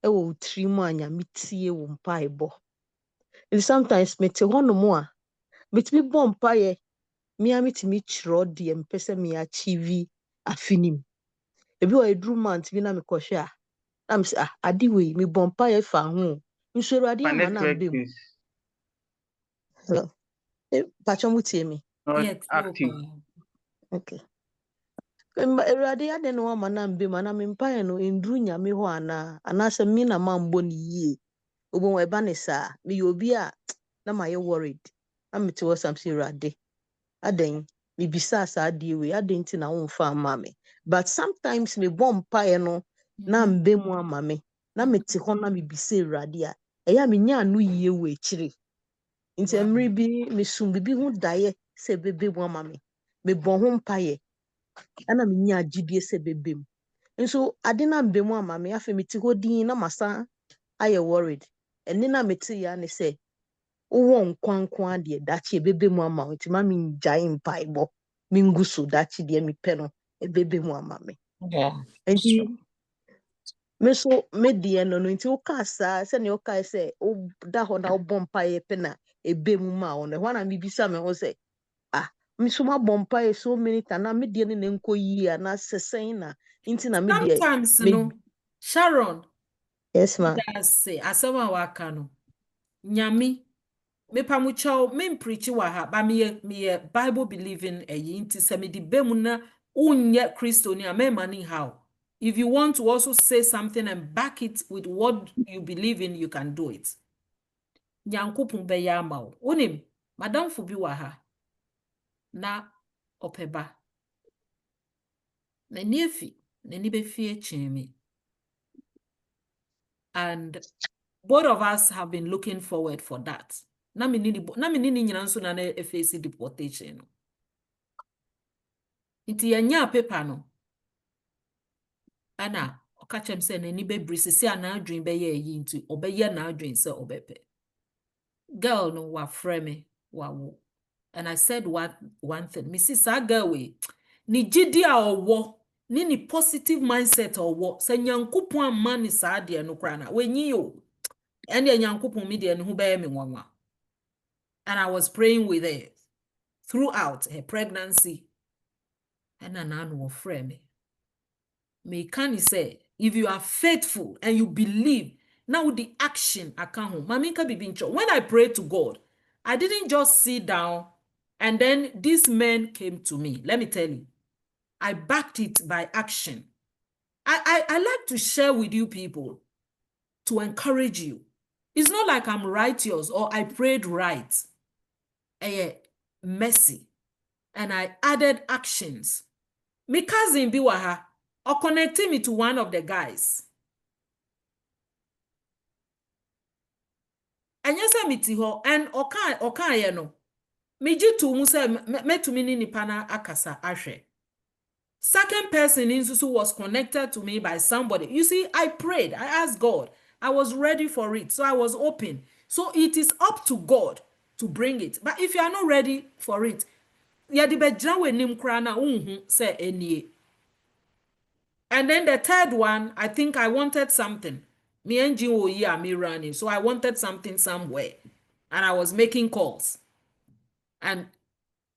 ɛwɔ tiri mu a nyame tie wo mpaebɔ. And sometimes mete hɔ no mo a metumi bɔ mpaeɛ mea metumi kyerɛ deɛ mpɛ sɛ me achieve afinim. Ebi wɔ eduru month bi na mekɔhwɛ a na me sɛ ade wei mebɔ mpaeɛ fa ho nso Awurade My ama na network mbem. is Patwa mo tie me. not Yes, active. Okay. Awurade ade no wama na mbem ana me mpaeɛ no nduru nyame hɔ anaasɛ me na mambɔ ne yie. Obo ɛba ne saa meyɛ obi a na mayɛ worried. Na mete hɔ sam sɛ Awurade adan mebisa saa adeɛ wei adan nti na womfa ama me. But sometimes me bɔ mpaeɛ no na mbɛ mu ama me. Na mete hɔ na mebisa Awurade a ɛyɛ a menya ano yie wɔ akyire. Nti mmere bi mesum bibi ho daeɛ sɛ bɛbɛ mu ama me. Mebɔ ho mpaeɛ ana menya agyidie sɛ bɛbɛ mu. Nso ade na mbɛ mu ama me afei mete hɔ din na masa ayɛ worried. Ɛne na mete ya ne sɛ wowɔ nkwa adeɛ dakye bɛbɛ mu ama wo nti ma mengyae mpaebɔ mengu so dakye deɛ mepɛ no bɛbɛ mu ama me. Yeah. Nti me so me deɛ no nti woka saa sɛnea wokae sɛ woda hɔ na wobɔ mpaeɛ pɛ na ɛbɛ mu ma wo no ɛhɔ na mebisa me ho sɛ me so mabɔ mpaeɛ so many times na me deɛ no na nkɔ yie anaasɛ sɛn na nti na me deɛ sometimes no Sharon. yes ma. Say asema waka no. Nyami me pamucho me preach wa ha ba me Bible believing nti se me di bemu na unye Christo ni me mani how. If you want to also say something and back it with what you believe in, you can do it. Nyankopon be ya ma wo. Unim madam fu bi wa ha. Na opeba. Na niefi, na ni be fie chimi. And both of us have been looking forward for that. Na me nini nyina nso na face deportation no. Nti yanya paper no. Ana okachem say na ni be brisisi ana adwen be ye yi nti obeye na adwen say obepe. Girl no wa frame wa wo. And I said one thing. Mrs. Girl we ni gidi a owo ni positive mindset owo. Se nyankopon amma ni saa de no kra na wenyi yo. Ene nyankopon mi de no ho be me nwanwa. And I was praying with her throughout her pregnancy. And Anan will frame me. Me can say, if you are faithful and you believe, now the action I come home. Maminka bibincho. When I prayed to God, I didn't just sit down and then this man came to me. Let me tell you, I backed it by action. I like to share with you people to encourage you. It's not like I'm righteous or I prayed right. Mercy. And I added actions. My cousin Biwaha or connecting me to one of the guys. And yes, I meet her and oka ye no. Me jitu mu say metumi ni nipa na akasa ahwe. Second person in Susu was connected to me by somebody. You see, I prayed. I asked God. I was ready for it. So I was open. So it is up to God to bring it. But if you are not ready for it, ya di bejra we nim kra na unhu say enie. And then the third one, I think I wanted something. Me engine oh yeah, me running. So I wanted something somewhere. And I was making calls. And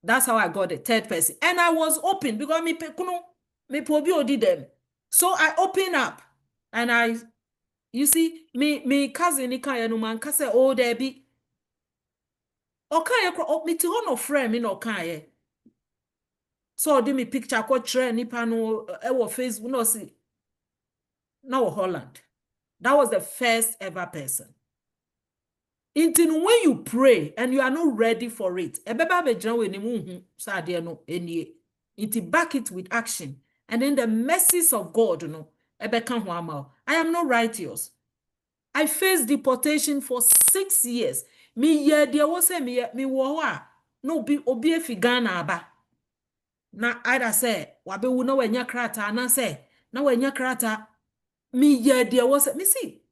that's how I got the third person. And I was open because me pobi odi them. So I open up and you see, me cousin ni kaya no man kase oh there be. Okaya me ti hono friend me no kaya. So di me picture ko trend nipa no ewo Facebook no see. Now Holland. That was the first ever person. Until when you pray and you are not ready for it, back it with action. And then the mercies of God, I am not righteous. I faced deportation for 6 years. Me ye there was me wo no be obi efi Ghana aba. Na either say wabe wu na wanya krata na say na wanya krata me ye there was me see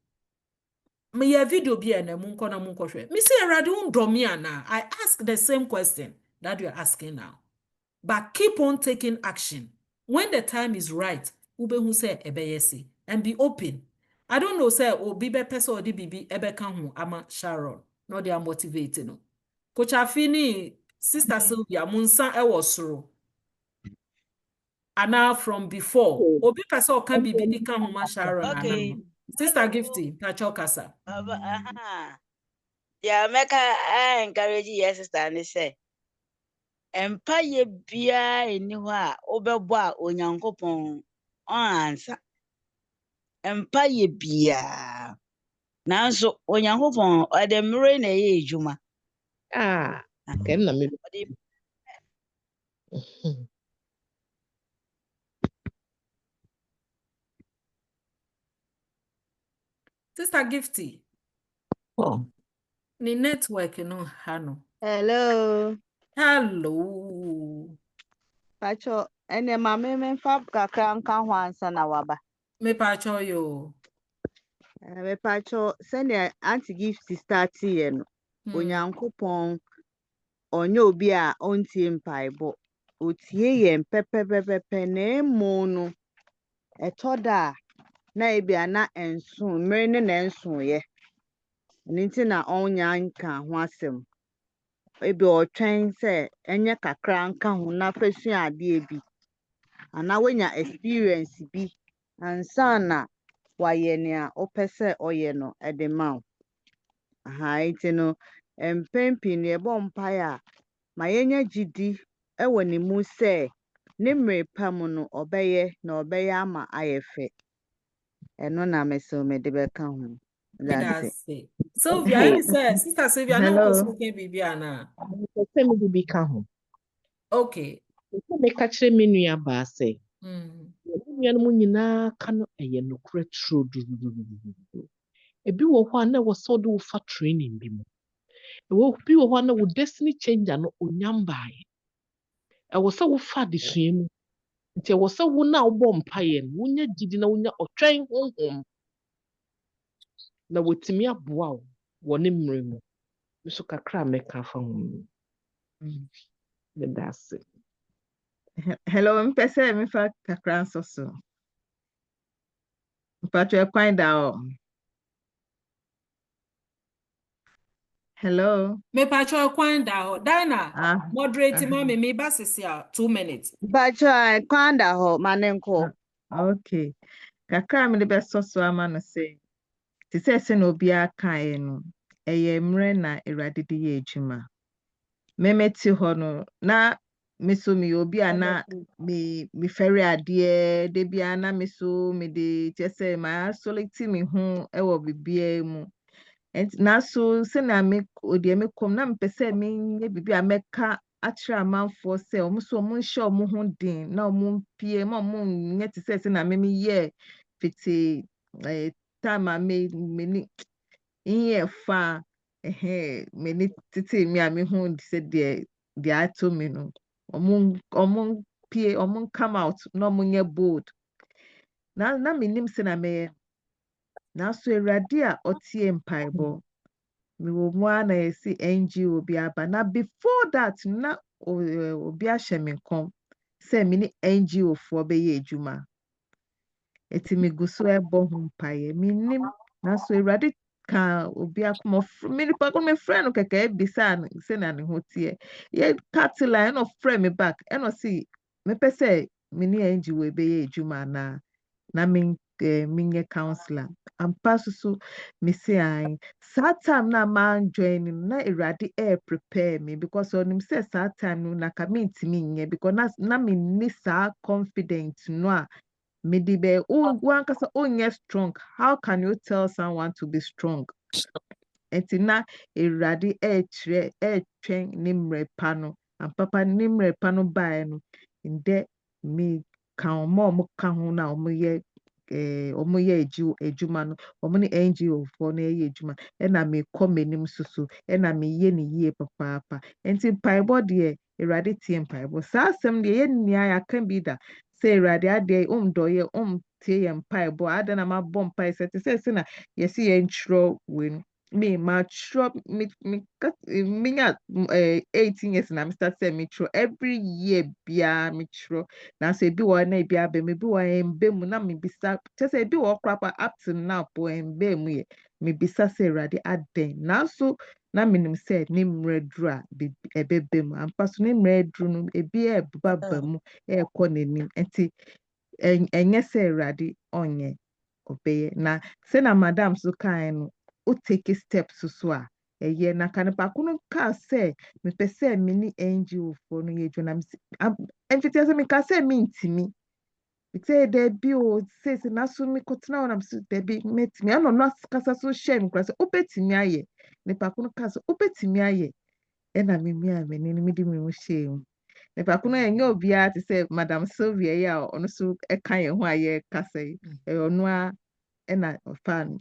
me video bi na munko na munko hwe me say erade undom me ana. I ask the same question that you are asking now, but keep on taking action. When the time is right, ube hu say ebeyesi and be open. I don't know say obi be person or di bibi ebe kan hu ama Sharon no they are motivating no. Coach Afini, Sister Sylvia munsa e wo soro ana from before obi person o kan bibi di kan hu ma Sharon ana Okay. no. Sister Gifty Pacho Kasa. Yeah, make I encourage your sister and say, Empire bia anywhere, Obeba, Onyankopon, answer. Empire bia. Now, so Onyankopon, or the marine ejuma. Ken na me. Sister Gifty. Oh. Ni network no hano. Hello. Hello. Pacho, ene mame me fab kakra nka ho ansa na waba. Me pacho yo. Me pacho, send Auntie Gift start here no. Onyankopon onye obi a ontie mpaibo. Otie ye pepepepepe na emo no. Etoda na ebia na enso, mmere ne na enso ye. Nti na onya nka ho asem. Ebi otwen se enye kakra nka ho na fasu ade ebi. Ana wenya experience bi ansa na waye ne a opese oye no edema. Iti no empempi ne ebo mpae a ma yenya gidi ewo ne mu se ne mrepa mu no obeye na obeye ama ayefe. Eno na meso me de beka ho. That's it. Sylvia, I say, Sister Sylvia, no Hello. spoken bibi ana. Sɛ me de bi ka ho. Okay. Sɛ meka kyerɛ me nua baa sɛ, nua no mu nyinaa ka no ɛyɛ nokorɛ turo dududududu. Ebi wɔ hɔ a na ɛwɔ sɛ ɔde wo fa training bi mu. Bi wɔ hɔ a na wo destiny changer no onyam baeɛ. Ɛwɔ sɛ wofa adesua mu. Nti ɛwɔ sɛ wo na wobɔ mpaeɛ no, wonya gyidi na wonya ɔtwɛn honhom. Na wotumi aboa wo wɔ ne mmerɛ mu. Nso kakra a mɛka fa ho. That's it. Hello, mpese me fa kakra nso so. Mpatwa kwan da o. Hello. Me pacho kwan da ho. Dina, moderate me ba sisi 2 minutes. Mpatwa kwan da ho manenko. Okay. Kakra me de beso so ama no se. Ti se na obi aka no. Eye mre na Awurade de ye adwuma. Memeti ho no na meso mi obi ana mi fere ade de bia na meso me de tese ma soliti mi ho ewo bibia mu. Na so se na me odi me kom na mpese me nye bibia meka atra amanfo se omo so omo nhye omo ho din na omo pie ma omo nye te se na me ye fiti time me ni inye fa me ni titi mi a me hu se de ato me no omo pie omo come out na omo nye bold na me nim se na me na so Awurade a otie mpaibo me wo mu ana esi NGO bi aba na before that na obi ahye me kom se me ni NGO fo be ye adwuma eti me gu so ebo ho mpaye minim na so Awurade ka obi akoma me nipa ko me friend no keke bisa no se na ne ho tie ye catline no friend me back e no see me pese me ni anji we be ye adwuma na minye counselor ampa so me say ai time na man joining na Awurade prepare me because onim say time no na ka me ntimi nye because na me ni sa confident no a Maybe one kasa onye strong. How can you tell someone to be strong? Etina Awurade twen nimre pano. And papa nimre pano bae no. Inde me ka omo ka ho na omo ye ejuma no. Omo ni NGO for na ye ejuma. E na me come nim susu. E na me ye ni ye papa. Enti paibo de Awurade tie mpaibo. Sa asem de ye nia ya kan bi da. Say Awurade ade doye tie ye mpaibo. Ada na ma bom pai se se na ye si ye ntro we me ma tro me 18 years na me start say me tro every year bia me tro na say bi wo na bia be me bi wo embe mu na me bisa say bi wo krapa up to now po embe mu ye me bisa say Awurade aden na so na minim say ni mredru a ebebe mu ampa so ni mredru no ebi baba mu ekọ n'anim enti enye say Awurade onye obeye na say na madam so kan no o take steps so a eye na kan pa kuno ka say me pese me ni NGO for no ye jona me enfiti say me ka say me ntimi say there be o say na so me kotena na so there be metimi ano no kasa so share me kra say obetimi aye ne pa kuno ka say obetimi aye e na me mi a me ni me di me mo share ne pa kuno enye obia te say madam Sylvia ya ono so e kan ye ho aye kasa yi e ono a e na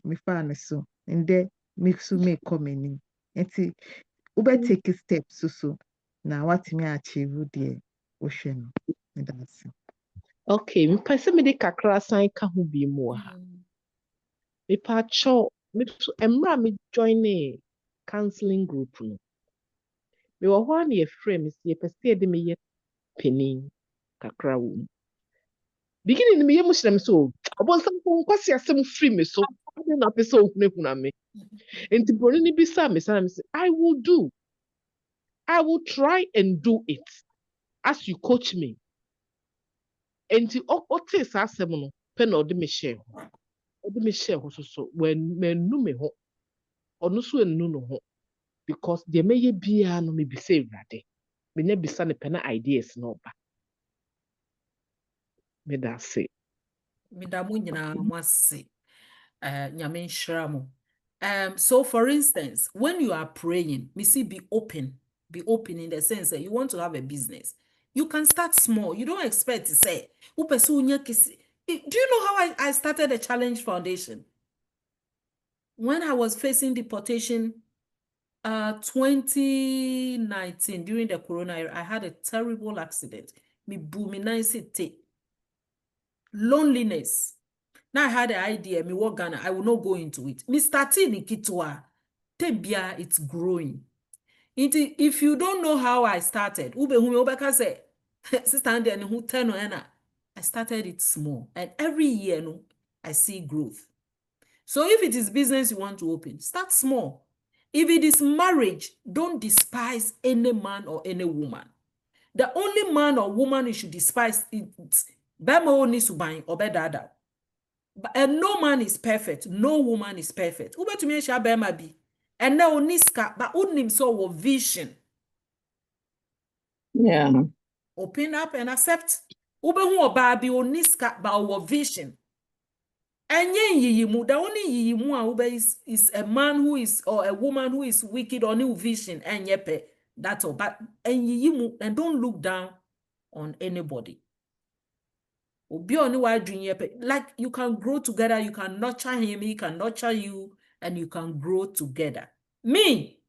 me fan so inde me so me komeni enti ube take steps so na what me achieve there o hwe no me that's Okay, mpɛsɛ mede kakra san ka ho bi mu wɔ ha. Mepatwɔ mmerɛ a me joine counseling group no. Mewɔ hɔ a na yɛfrɛ me sɛ yɛpɛ sɛ yɛde meyɛ panin kakra wɔ mu. Beginning no meyɛ mu hyerɛ me sɛ ɔbɔnsam ko nkwasi asɛm firi me so. Ade na apɛ sɛ ohunahuna me. Enti broni no bisa me sana me sɛ I will try and do it as you coach me. Enti ɔte saa asɛm no pɛ na ɔde me hyɛ ho. Ɔde me hyɛ ho so manu me ho. Ɔno so anu no ho. Because deɛ mɛyɛ biara no mebisa Awurade. Menya bisa ne pɛ na ideas na ɔba. Meda ase. Meda mo nyinaa mo ase. Nyame nhyira mo. So for instance, when you are praying, me see be open in the sense that you want to have a business. You can start small. You don't expect to say, do you know how I started the Challenge Foundation? When I was facing deportation, 2019, during the corona era, I had a terrible accident. Me booming loneliness. Now I had the idea, me work Ghana, I will not go into it. Me starting in Kitwa, Tebia, it's growing. If you don't know how I started, I started it small. And every year, no, I see growth. So if it is business you want to open, start small. If it is marriage, don't despise any man or any woman. The only man or woman you should despise is and no man is perfect. No woman is perfect. Ube to me bema bi. And now niska, but unim so vision. Yeah. Open up and accept. Ube hu baby oniska ba our vision. And yiyimu, the only yiyimu is a man who is or a woman who is wicked or new vision and yepe. That's all. But and yiyimu, and don't look down on anybody. Like you can grow together, you can nurture him, he can nurture you, and you can grow together. Me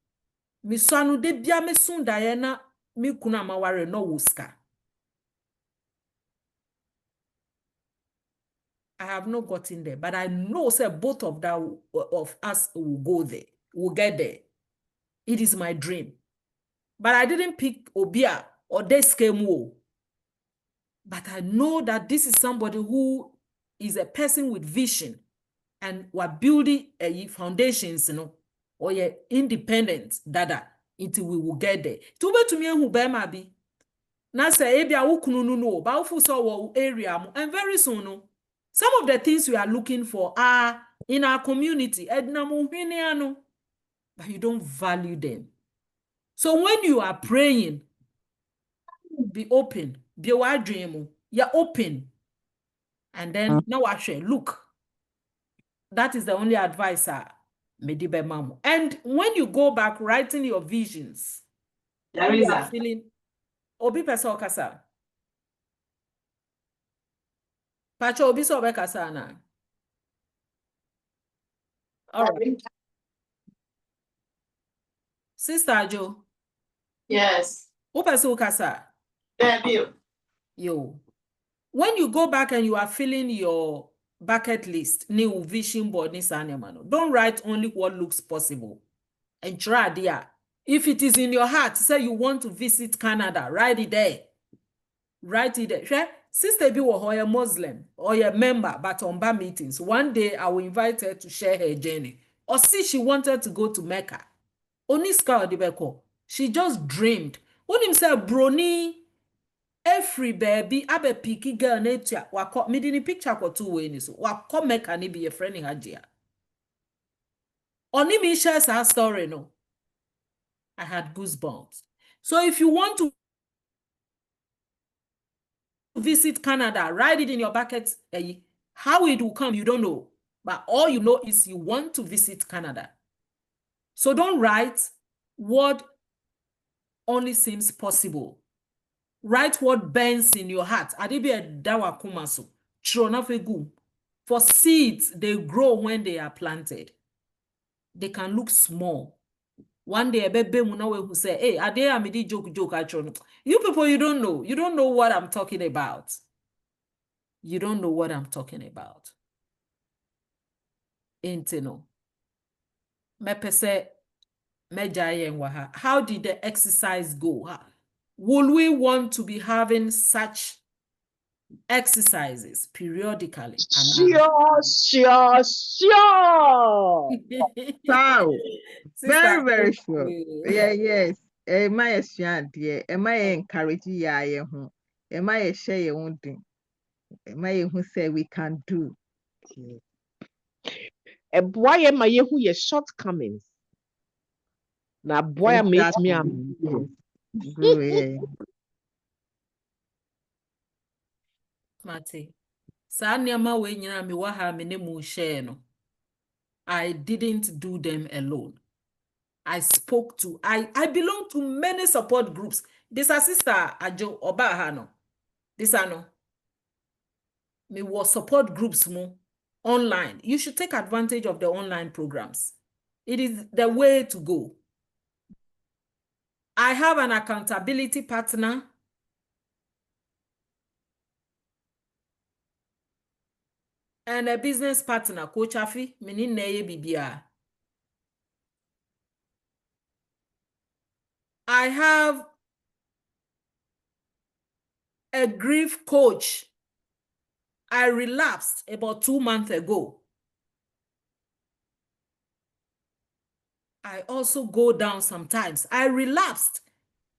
sanu de bia me sun Diana, me kuna maware no wuska. I have not gotten there, but I know say both of us will go there. We'll get there. It is my dream. But I didn't pick Obia or Deskemu. But I know that this is somebody who is a person with vision and we're building a foundations, or you're independent, dada, until we will get there. To me who be ma bi. Na say ebia wukunu no, ba ufu so area mo, and very soon, no, some of the things we are looking for are in our community, but you don't value them. So when you are praying, be open, be a dream, you're open. And then now actually look, that is the only advice medibe mamu. And when you go back writing your visions, you are feeling obi pesa okasa. Pacho obi so kasa na. All right. Sister Jo. Yes. Who pesa okasa? Yo. When you go back and you are filling your bucket list, new vision board, don't write only what looks possible. And try there. If it is in your heart, say you want to visit Canada, write it there. Write it there. Sister B or a Muslim or a member, but on bar meetings, one day I will invite her to share her journey. Or see she wanted to go to Mecca. Oniska Odibeko, she just dreamed. When himself brony, every baby, abe piki girl nature, wako midini picture kwa 2 ways. Wako Mecca ni be a friend in Hajia. Oni me shares her story, no. I had goosebumps. So if you want to visit Canada, write it in your bucket. How it will come, you don't know. But all you know is you want to visit Canada. So don't write what only seems possible. Write what burns in your heart. Adibe dawa kumaso. Chronafegu. For seeds, they grow when they are planted. They can look small. One day, a baby who say, "Hey, I dare me joke actually." You people, you don't know. You don't know what I'm talking about. You don't know what I'm talking about. Intino. How did the exercise go? Will we want to be having such exercises periodically? Sure. Wow. Very, very sure. you. Yes. My dear. Am I encourage ya home? Am I share your own thing? Am I who say we can do? Why am I who your shortcomings? Now, boy, I made me. Go ahead. Mate. Sa nneɛma wei nyinaa me wɔ ha me ne mu share no. I didn't do them alone. I spoke to, I belong to many support groups. This sister Ajo Obahano. This ano. Me was support groups mo online. You should take advantage of the online programs. It is the way to go. I have an accountability partner. And a business partner, Coach Afi, meaning neye bibia. I have a grief coach. I relapsed about 2 months ago. I also go down sometimes. I relapsed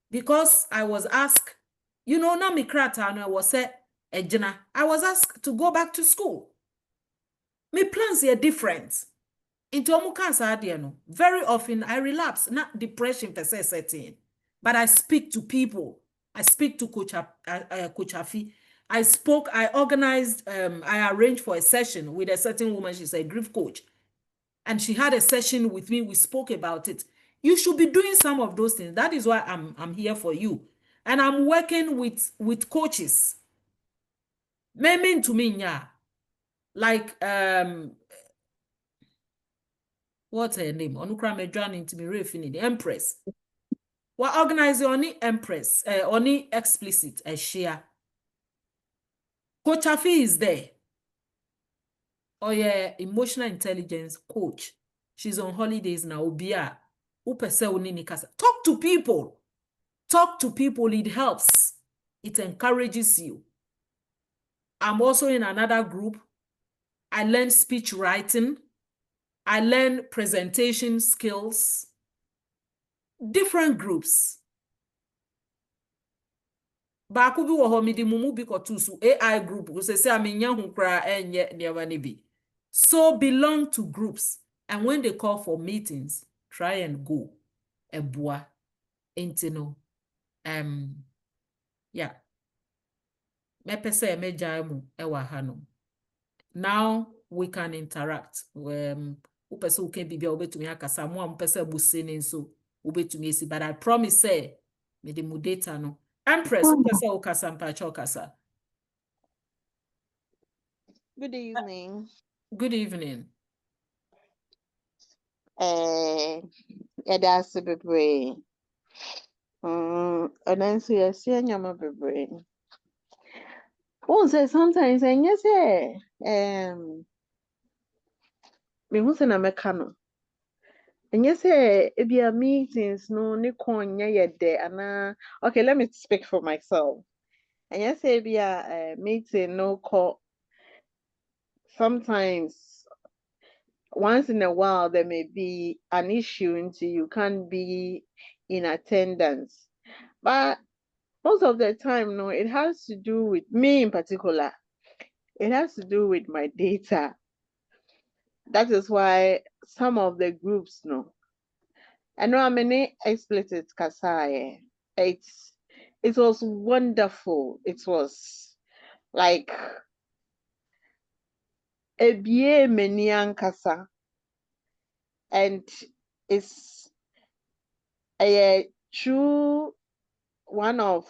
because I was asked, you know, I was asked to go back to school. My plans are different. Very often I relapse, not depression per se setting, but I speak to people. I speak to Coach Afi. I organized, I arranged for a session with a certain woman. She's a grief coach. And she had a session with me. We spoke about it. You should be doing some of those things. That is why I'm here for you. And I'm working with coaches. Memen to me, yeah. Like, what's her name? Onukra Medran into me, the Empress. We're organizing only Empress, only explicit, a share. Coach Afi is there. Oh yeah, emotional intelligence coach. She's on holidays now. Obia. Talk to people. Talk to people. It helps. It encourages you. I'm also in another group. I learned speech writing. I learned presentation skills. Different groups. Baako bi wɔ hɔ mede mumu bi kɔto so AI group ko sɛ amenya ho kra enye nneɛma ne bi. So belong to groups, and when they call for meetings, try and go. Ebua intino yeah. Mepe sɛ megya mu ɛwɔ hanom. Now we can interact. Upe sɛ uke bibia ubetumi akasa mo am pese busene nso ubetumi esi, but I promise say me de mu data no. Empress upe sɛ ukasa mpacha ukasa. Good evening. Good evening. That's a bebre. And then so you see nyama bebre. Oh, say sometimes and yes, me who say na meka no. And yes, it be a meetings no ni konya yede ana. Okay, let me speak for myself. And yes, it be a meeting no call. Sometimes once in a while there may be an issue until you can't be in attendance. But most of the time, no, it has to do with me in particular. It has to do with my data. That is why some of the groups, no. I know how many explicit kasaye. It was wonderful. It was like a bie menian kasa. And it's a true one of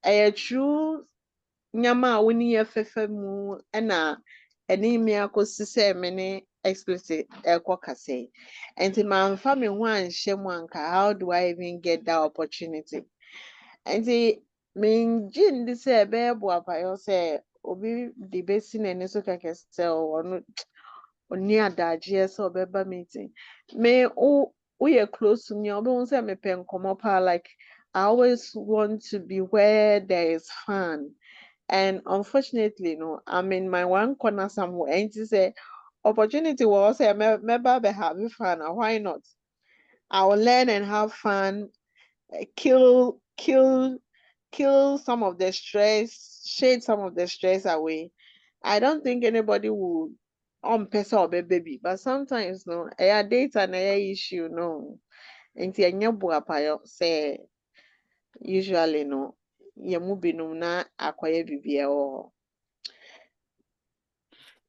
a true nyama wini yefefe mu ena eni mi akosi se mene explicit kase. And my family one shemwanka, how do I even get that opportunity? And the mean jin this say bebo apa say obi the basin and so kake sell or near that GS or beba meeting. Me we are close to me, obi say me pen come up like I always want to be where there is fun. And unfortunately, no, I'm in my one corner somewhere. And to say, opportunity will say, maybe having fun. Why not? I will learn and have fun, kill some of the stress, shade some of the stress away. I don't think anybody would person or baby, but sometimes no, a data and a issue, no. And say usually no. Na acquire BBL.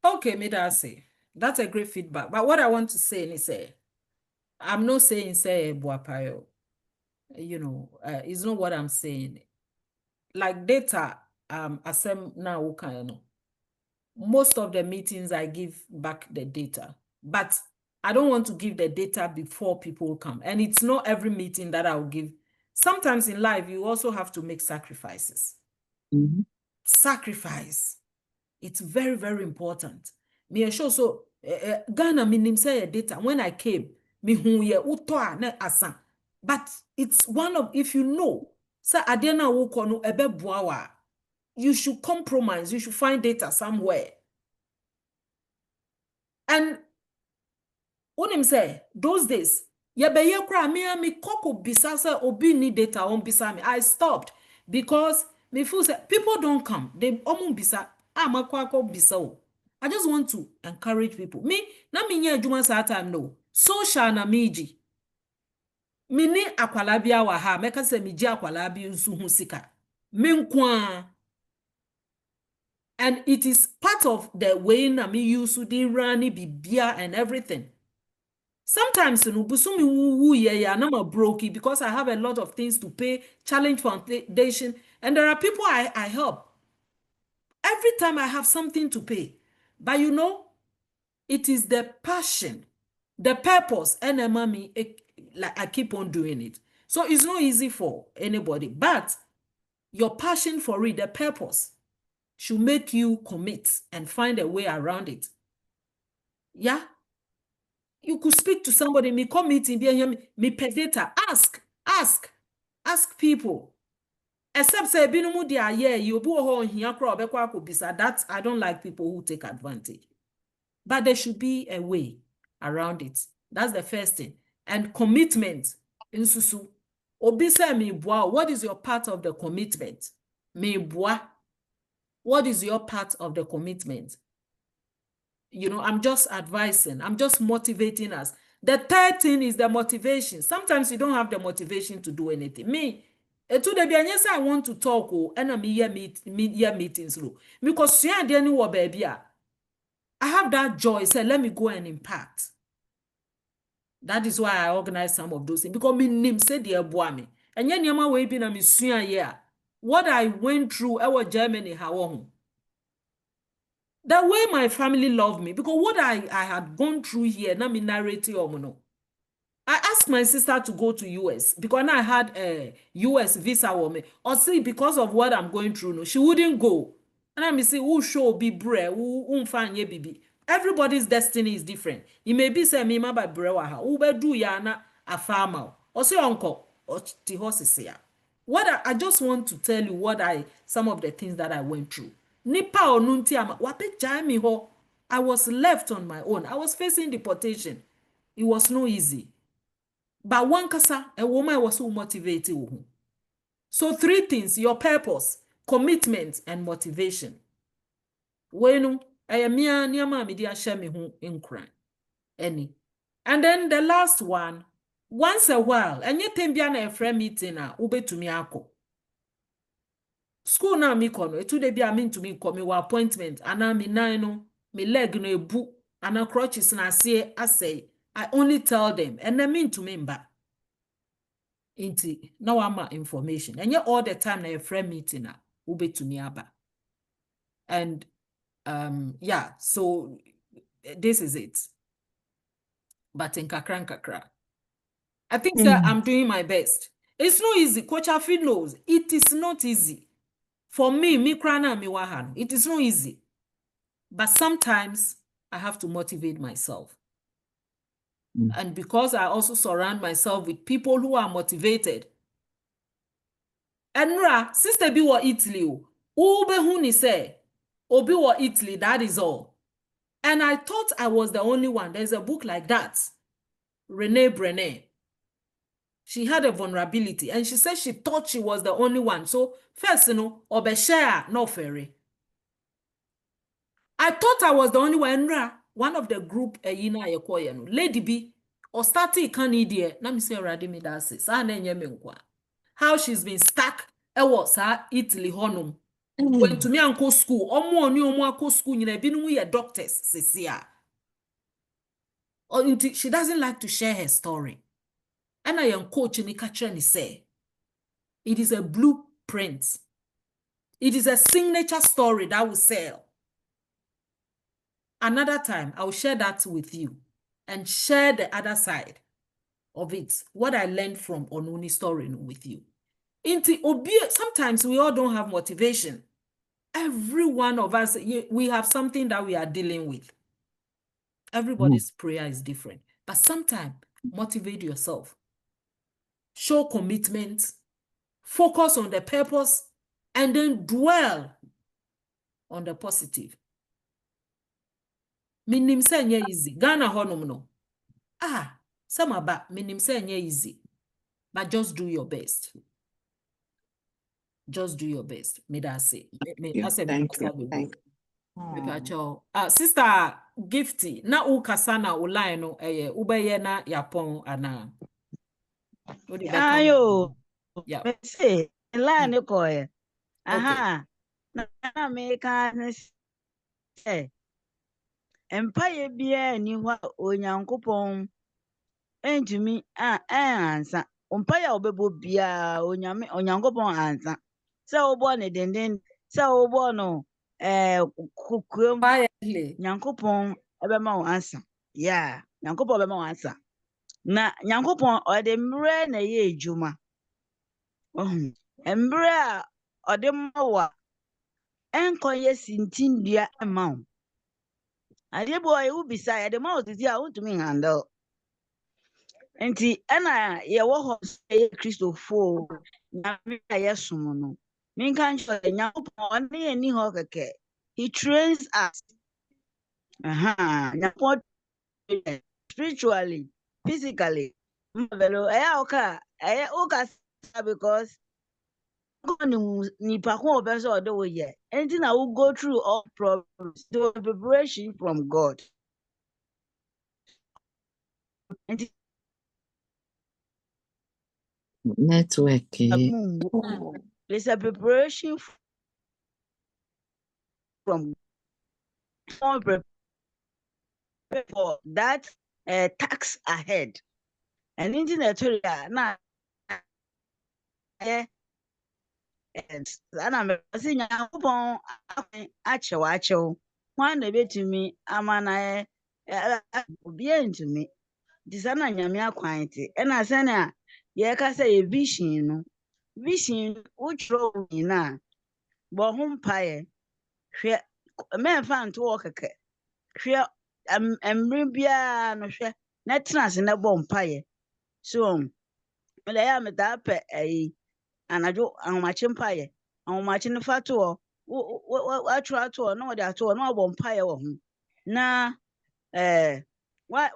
Okay, me that say. That's a great feedback. But what I want to say is say, I'm not saying say buapayo. You know, it's not what I'm saying. Like data, asem na ukano. Most of the meetings I give back the data, but I don't want to give the data before people come. And it's not every meeting that I'll give. Sometimes in life, you also have to make sacrifices. Mm-hmm. Sacrifice. It's very, very important. Me sure so Ghana minim say data. When I came, me huye utoa ne asan. But it's one of, if you know, say adena woko no ebe buawa, you should compromise. You should find data somewhere. And when him say those days, yebeye kra me koko bisa say obi ni data on bisa me. I stopped because me feel say people don't come. They omun bisa bisa. I just want to encourage people. Me na me nya adwuma sa time no. Social na meji. Me ni akwala bia wa ha. Meka say me ji akwala bi nsu hu sika. Me nkwa. And it is part of the way na me use to the rani bibia and everything. Sometimes no busumi wu ya na ma brokey because I have a lot of things to pay, challenge foundation, and there are people I help. Every time I have something to pay. But you know, it is the passion, the purpose, and mommy, like I keep on doing it. So it's not easy for anybody, but your passion for it, the purpose, should make you commit and find a way around it. Yeah? You could speak to somebody, me come meeting, me pay data, ask people. except say binumu dia yeah you be ho hia kro obekwa akobisa. That I don't like people who take advantage. But there should be a way around it. That's the first thing. And commitment in susu. Obi say me boa, what is your part of the commitment? Me boa. What is your part of the commitment? You know, I'm just advising. I'm just motivating us. The third thing is the motivation. Sometimes you don't have the motivation to do anything. Me, to the bianyesa I want to talk and I'm here meetings because you are any baby. I have that joy. Say, let me go and impact. That is why I organize some of those things. Because me name said dear boy me. And yen yama way been a misuya yeah. What I went through our Germany, how the way my family loved me, because what I had gone through here, na me narrative no. I asked my sister to go to US because I had a US visa woman. Or see, because of what I'm going through, no, she wouldn't go. And I say, who show be bre, who find ye bibi. Everybody's destiny is different. It may be say me ma by brewa ha, who be do ya na a farmer. Or say uncle, or the horses here. What I just want to tell you what some of the things that I went through. Nipa onunti ama wape jami ho. I was left on my own. I was facing deportation. It was no easy. But one kasa, a woman was so motivated. So 3 things: your purpose, commitment, and motivation. Wenu, ayamia niyama media share me hu inkran. Any. And then the last one, once a while, and you tembia na a friend meeting na ube to me ako. School na mi kono, etu de bi amin to me ko me wa appointment, ana mi nine no, me leg no ebu, ana crutches na say I only tell them, and they mean to me mba. Inti now I'm information and yet all the time na a friend meeting na ube to me aba. And yeah, so this is it. But in kakra I think that I'm doing my best. It's not easy. Coach Afi knows it is not easy for me krana mi wahan. It is not easy, but sometimes I have to motivate myself. And because I also surround myself with people who are motivated. Enra, sister bi wa Italy, ube huni say, obi wa Italy, that is all. And I thought I was the only one. There's a book like that. Renee Brené. She had a vulnerability, and she said she thought she was the only one. So first, obe share no ferry. I thought I was the only one. Enra, one of the group yina yekoye no lady bi or started Canadian. Na me say already me that say. Sa na enye me nkwa. How she's been stuck was her Italy honum. Went to me uncle school. Omo ni omo ako school nyina binum ye doctors sesia. Or she doesn't like to share her story. And I am coach ni kache ni say it is a blueprint. It is a signature story that will sell. Another time I will share that with you and share the other side of it. What I learned from Onuni story with you. Sometimes we all don't have motivation. Every one of us, we have something that we are dealing with. Everybody's prayer is different. But sometimes, motivate yourself. Show commitment. Focus on the purpose. And then dwell on the positive. Minim se nye easy. Ghana honum no. Some about minim se nye easy. But just do your best. Just do your best. Me that say. Thank you. Thank you. Sister Gifty, na ukasana ulaye no ubeye na yapon ana. Ayo. Yeah. Me say line ko e. Aha. Na me ka say. Empire bia ni hwa onyankopon entumi ansa. Empire obebo bia onyankopon ansa. Se obo ne denden, se obo no kukuom nyankopon ebema wo ansa. Yeah, nyankopon ebema wo ansa. Na nyankopon ode mre na ye ejuma. Mre a ode mawa enkoye sintindua ema wo. Ade boy who beside the mouth is here to me handle. Enti ana ye wo ho say Christopher na me ayesum no. Me can't show any hokake. He trains us. Spiritually, physically. Because nipa ko obe so do ye. Anything I will go through all problems. The preparation from God. Network. There's a preparation from God for that tax ahead. And internet now and I'm saying achew one a bit to me amana be into me. This an nyame akwanti and I say ye ka say vision no vision which row na bo ho mpae hwe men fan to work hwe emre bia no hwe na trans na bo mpae so me ya me da pe anajo ahomache mpae ahomache no fa to wa try to no de ato no bo mpae wo ho na why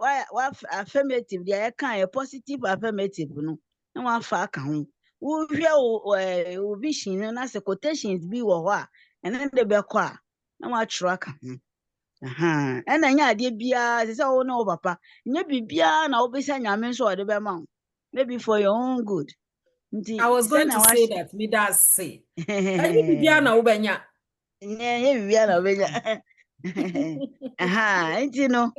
affirmative there kind a positive affirmative no na wa fa aka ho wo hwe o vision no na se quotations bi wo ho a ene de be kwa na wa try aka ho ena nya ade bia se wo na wo papa nya bibia na wo bisa nyame so de be ma maybe for your own good. I was going to say that me does say bibia na wo benya nya bibia na wo benya nti no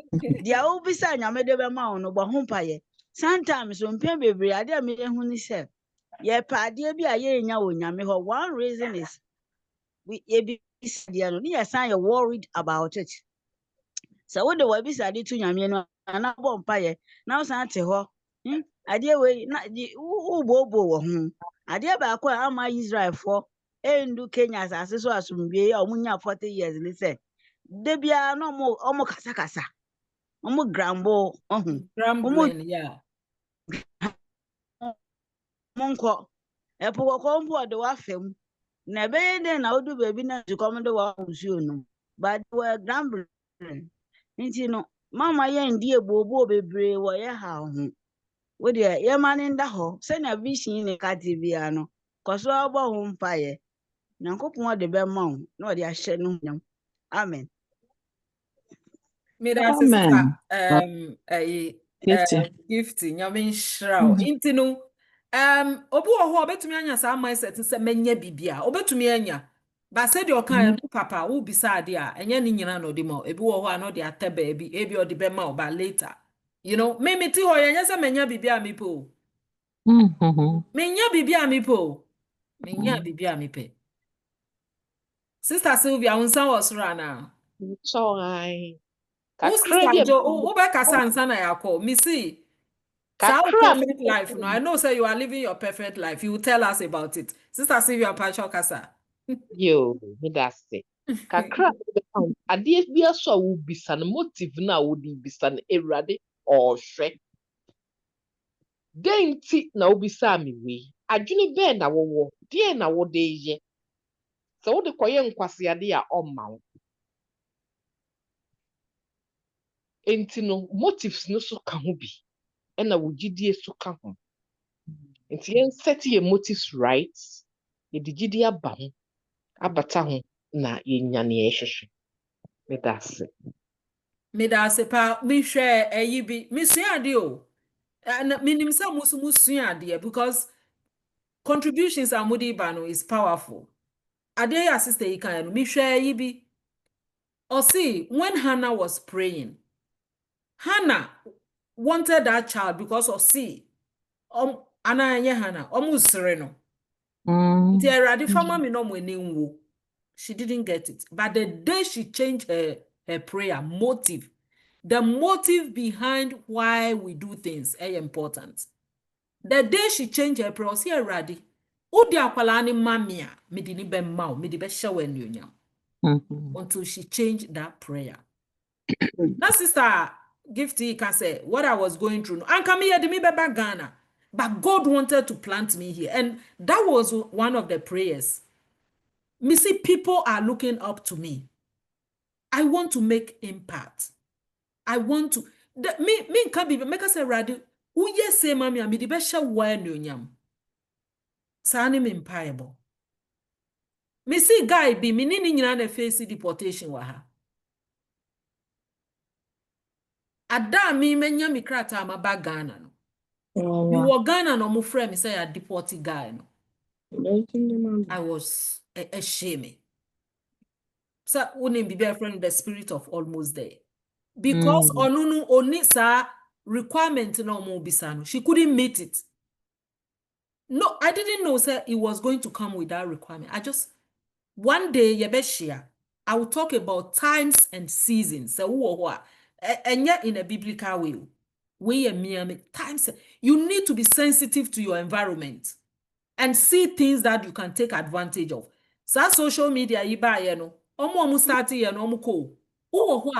dia wo bisa nyame de be ma no bo ho mpaye sometimes so mpem bebre ade a me hu ni se ye pa ade bi a ye nya wo nyame ho one reason is we e bi dia no ni san you worried about it so wo de wa bisa ade tu nyame no na bo mpaye na wo san te ho ade we na wo bobo wo ho ade ba ko ama Israel for endu Kenya asase so asumdwe ya omunya 40 years ni se debia no omo kasa omo grambo grambling yeah monko epo ko mpo de wa fam na be den na odu baby na zukom de wa usuo no but we grambling nti no mama ye ndie bobo bebre wo ye ha ho wo de ye mane nda ho se na vision ne ka bia no koso obo ho mpaye nyankopon de be ma wo na o de ahye no nyam amen. Me that sister gifting nyame nhyira inti no obi wo ho obetumi anya sa mindset se menya bibia obetumi anya ba se de okan papa wo bisa ade a enya ni nyina no de ma ebi wo ho ano de ataba ebi o de be ma ba later you know me ti ho yenya se menya bibia mi po menya bibia mi po menya bibia mi pe Sister Sylvia unsa was rana so I Ubeka Sansana Yako, Missy. Perfect life. No, I know say you are living your perfect life. You will tell us about it. Sister Sylvia Pacho Kasa. Yo, that's it. Kakra ade bia so wo bisa no motive na wo di bisa no erade or hwe. Denti na wo bisa mi we. Adwene be na wo de na wo de ye. So wo de koye nkwase ade a omma wo. Enti no motives no so ka ho bi. Na wo gidie so ka ho. Enti yen set your motives right. Ye di gidie aba ho. Abata ho na ye nya ne ehwehwe. Me that's it. Me that's pa me share eyi bi. Me sua ade o. Na minim sa musu sua ade because contributions amudi bano is powerful. Ade ya sister Ikan me share eyi bi. Or see when Hannah was praying, Hannah wanted that child because of see Ananya Hannah omusere no. Nti erade fama me no mo enwo. She didn't get it. But the day she changed her prayer motive, the motive behind why we do things is important. The day she changed her prayer, see erade. Odi akwala ni mamia, me di ni be ma, me di be hye we nyonyam. Until she changed that prayer. Now, sister Gifty can say what I was going through. And come here, me back Ghana. But God wanted to plant me here. And that was one of the prayers. Me see people are looking up to me. I want to make impact. I want to me can be make us say radi uye say mami ami di besha wa no nyam. Sani me empire. Me see guy be me ni nyina na face deportation wa ha. Ada mi menya mi krata ma ba Ghana no. You were Ghana no mo frame me say a deported guy no. I was ashamed. So wouldn't be friend the spirit of almost there. Because onunu oni sa requirement no mo bisano. She couldn't meet it. No, I didn't know sir it was going to come with that requirement. I just one day yebeshia I will talk about times and seasons. So and yet in a biblical way. We times you need to be sensitive to your environment and see things that you can take advantage of. So social media you buy no omo start here no omo ko wo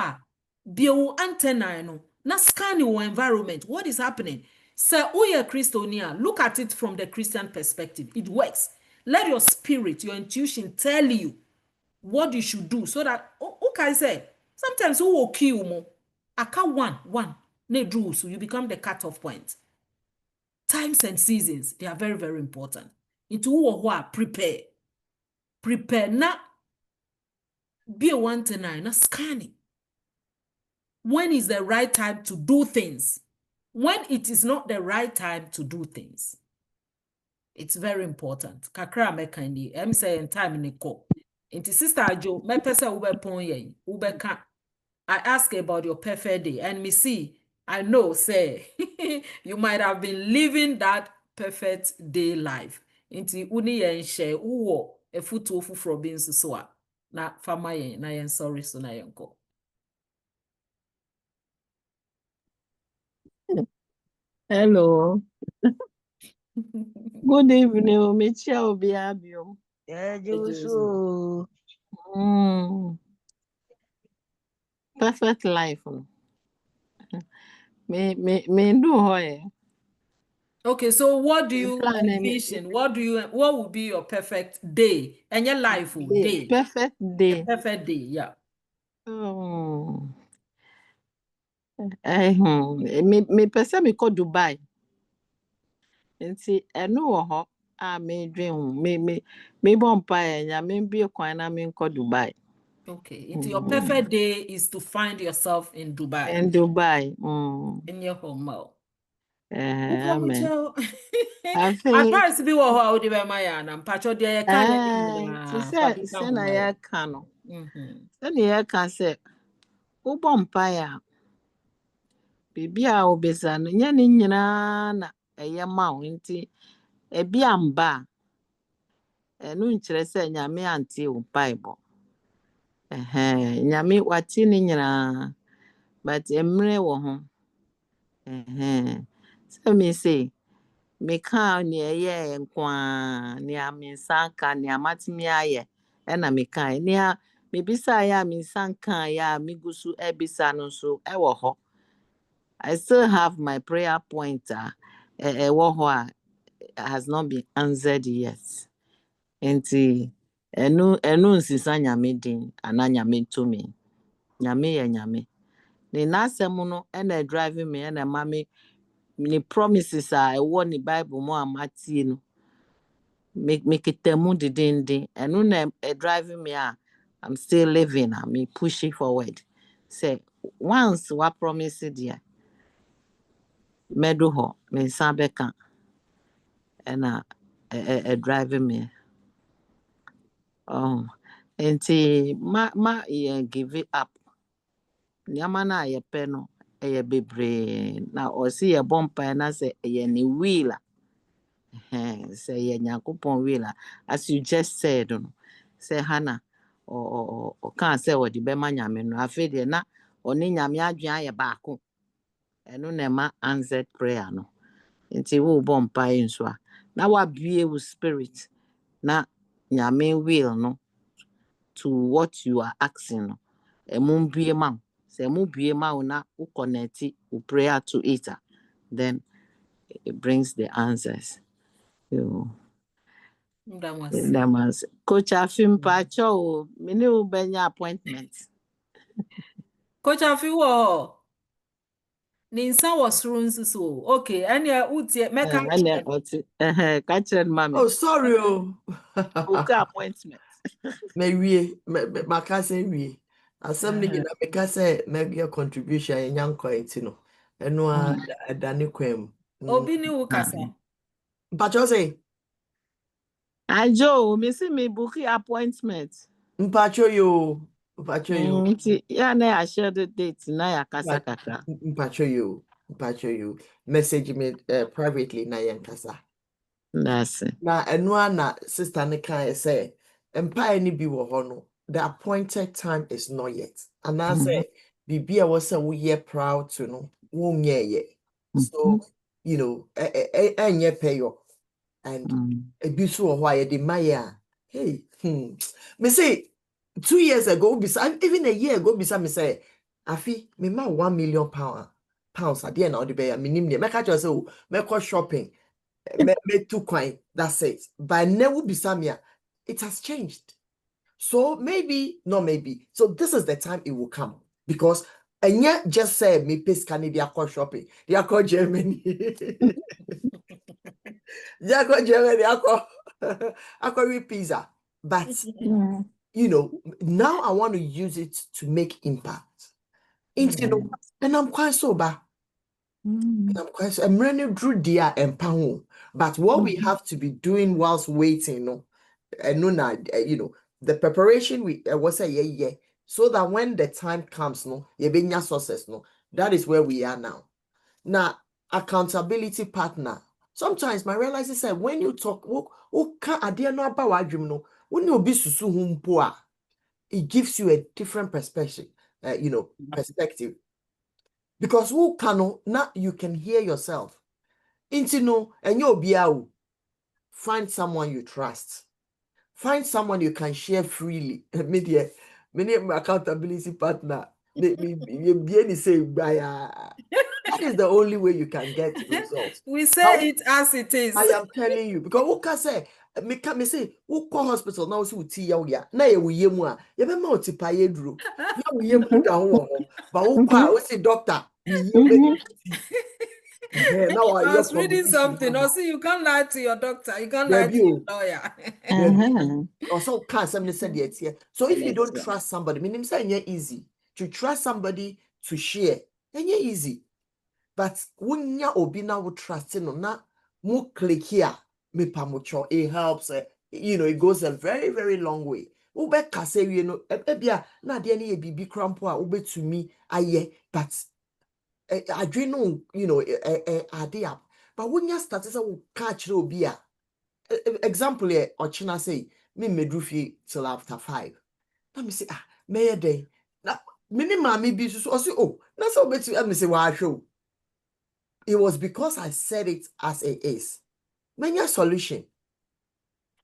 be antenna no na scan your environment. What is happening? So uye Christonia, look at it from the Christian perspective. It works. Let your spirit, your intuition tell you what you should do so that okay say sometimes who will kill mo aka one ne do so you become the cut-off point. Times and seasons, they are very, very important. Into who prepare na be a 1-9 na scanning. When is the right time to do things? When it is not the right time to do things. It's very important. Kakra mekandi, em say in time ni ko. Inti sister Jo, me pesa ube pon yen, ube ka. I ask about your perfect day and me see, I know say you might have been living that perfect day life. Inti uni yen share uwo e futu ofu from being so na fama yen na yen sorry so na yen ko. Hello. Good evening, Omichia Obiabio. Perfect life. Me do hoye. Okay, so what do you envision? What would be your perfect day? And your life day. Perfect day. A perfect day, yeah. Me pese me ko Dubai. Nti eno wo ho a me dwen me bompa enya me bi kwan na me ko Dubai. Okay, into your perfect day is to find yourself in Dubai. In Dubai. In your home. Amen. As far as be wo how de be ma ya na mpacho de ya kan se na ya kan no. Se na ya kan se wo bompa ya bibia obesa no nya ni nyina na eye ma wo nti ebi amba enu nkyere se nyame ante wo bible. Nyame wati ni nyina but emre wo ho. So me say me kan ni eye nkwa ni aminsanka ni amatimi aye na me kan ni me bisa ya aminsanka ya migusu ebisa no so e wo ho. I still have my prayer pointer wo ho has not been answered yet. Enti enu nsisa nyame din ana nyame to me. Nyame ye nyame. Ni nasem no na driving me na mama ni promises I won the Bible mo amati no. Make it didn't enu na driving me I'm still living me pushing forward. Say once what promise there medo ho me san beka na driving me. Enti ma give it up. Nyama na ye pe no eye bebre na osi ye bompa na se ye ni wheel say ye Nyankopon will as you just said no say Hannah or can say what the bema nyame no afi de na oni nyame adwen aye baako eno na ma answered prayer no nti wo bompa nso a na wa bie wo spirit na nyame will no to what you are asking no emu bie ma say emu bie ma na wo connect wo prayer to it then it brings the answers. Coach Afim Pacho, mini ubenya appointment. Coach Afiwo. Ninsa was runs so. Okay, and yeah, uti meka. Oh, sorry. Book appointment. Maybe makase we. Assembly na make say maybe a contribution in young cointino. And no Danny Quem. Obi ni ukasa. Mpacho say. Ajo, me book appointment. Mpacho yo. Yeah, I share the date na ya kasa kaka. Mpacho you. Message me privately na yan kasa. That's it. Na enwa na sister ne kan say empire ni bi wo ho no. The appointed time is not yet. And I say bibia was say we are proud to know. So, you know, enye payo. And a bisu why the Maya. Hey, me say 2 years ago, even a year ago, me say, Afi, me ma £1 million pounds at the end of the day. Me catch us so me go shopping. Me 2 coin. That's it. But never be samia. It has changed. So maybe, not maybe. So this is the time it will come. Because and yet just say me pay scanning they are called shopping. They are called Germany. They are called Germany, they are called pizza. But you know, now I want to use it to make impact. And I'm quite sober. I'm running through there and pound. But what we have to be doing whilst waiting, you know, the preparation we was a yeah, so that when the time comes, success, that is where we are now. Now, accountability partner. Sometimes my realize is that when you talk, it gives you a different perspective, perspective. Because who can now you can hear yourself. And you'll be out. Find someone you trust. Find someone you can share freely. Many accountability partner. That is the only way you can get results. We say it as it is. I am telling you, because who can say, me say, who call hospital now? See what ya na ye we yemu ye be ma otipaye duro ya we yemu da ho but who call we say doctor we yemu. Now I was reading something. Or see, you can't lie to your doctor. You can't lie to your lawyer. Also, can't somebody said it here. So if you don't trust somebody, meaning say easy to trust somebody to share, then easy. But when you obina would trust na mu click here, me pamucho, it helps. It goes a very, very long way. Ube kase ebia na de ni bibi crampo a ube to me aye, but I dream no, idea. But when you start to catch obia, example here, Ochina say, me medrufi till after 5. Let me say, may day. Now, minimum maybe so say, oh, that's how bet you. Let me say, why show. It was because I said it as it is. Many solution.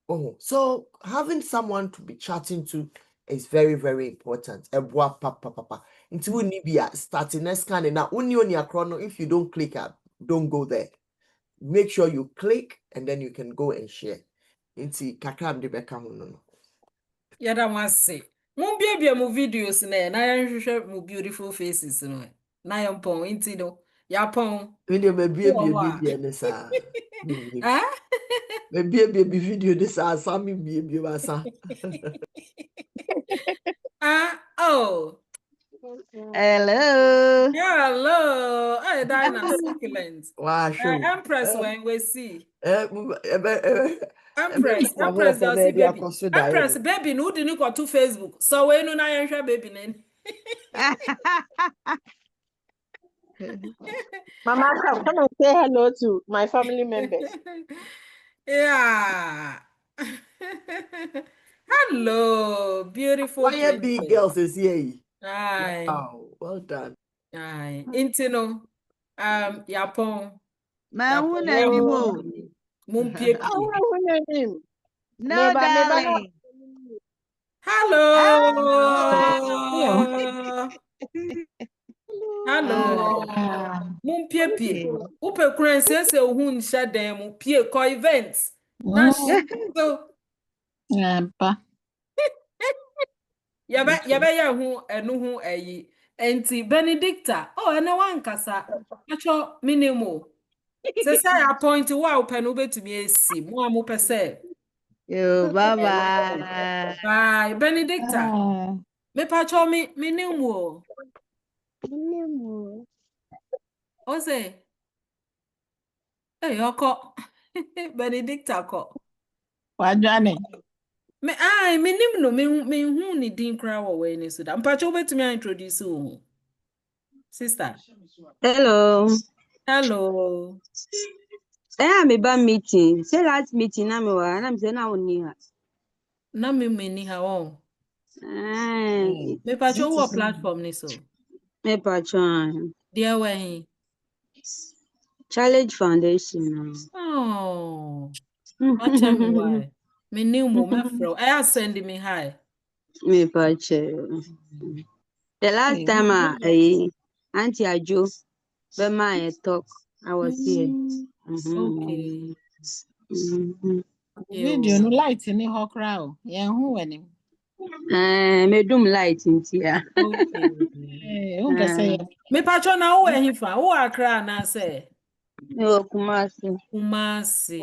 Oh, so having someone to be chatting to is very, very important. Until we need be starting next scanning now. Only on your chrono. If you don't click up, don't go there. Make sure you click and then you can go and share. Inti kakam de beka no. Yada wase. Mumbia mu videos na yanhwehwe mu beautiful faces no. Na yampon inti no. Yapon. We dey be ne sa. Ah? Be video this as Sammy be wasa. Oh. Hello. Yeah, hello. Hey, Dinah, succulent. Wow, sure. Empress when we see. Empress, baby. Empress, baby, no didn't go to Facebook. So we no na baby name. Mama, come and say hello to my family members. Yeah. Hello, beautiful. Why big girls is here? Aye. Wow, well done. Aye. Intino. Yapon. Mahuna ni mo. Mumpie. No, darling. Hello. Hello. Mumpie. Upe kurense se ohun shadem pie ko events. Na so Ampa. Yabɛyɛ ho ɛno ho ɛyi. Enti Benedicta, oh, ɛna wankasa. Acho minimo. Se say appoint wa open obetumi esi. Mo a mo pese. Yo, bye-bye. Bye, Benedicta. Ah. Me pacho minimo. Ose. Hey, yoko. Benedicta ko. Wadwane. Minim no me hu ni din kra wo we ni so da. Mpacho obetumi introduce wo. Sister. Hello. Hello. Me ba meeting. Say last meeting na me wa na me say na woni ha. Na me ni ha won. Me pacho wo platform ni so. Me patron. Dear way. Challenge Foundation. Oh. Tell me why. Me new mo me fro. I send me hi. Me patron. The last time Auntie Ajo be my talk, I was here. Okay. Video no light ni ho kra o. Ye hu wani. Me dum light ntia. Okay. Un ka say Me patron na wo ehifa. Wo Accra na say. No, Kumasi. Kumasi.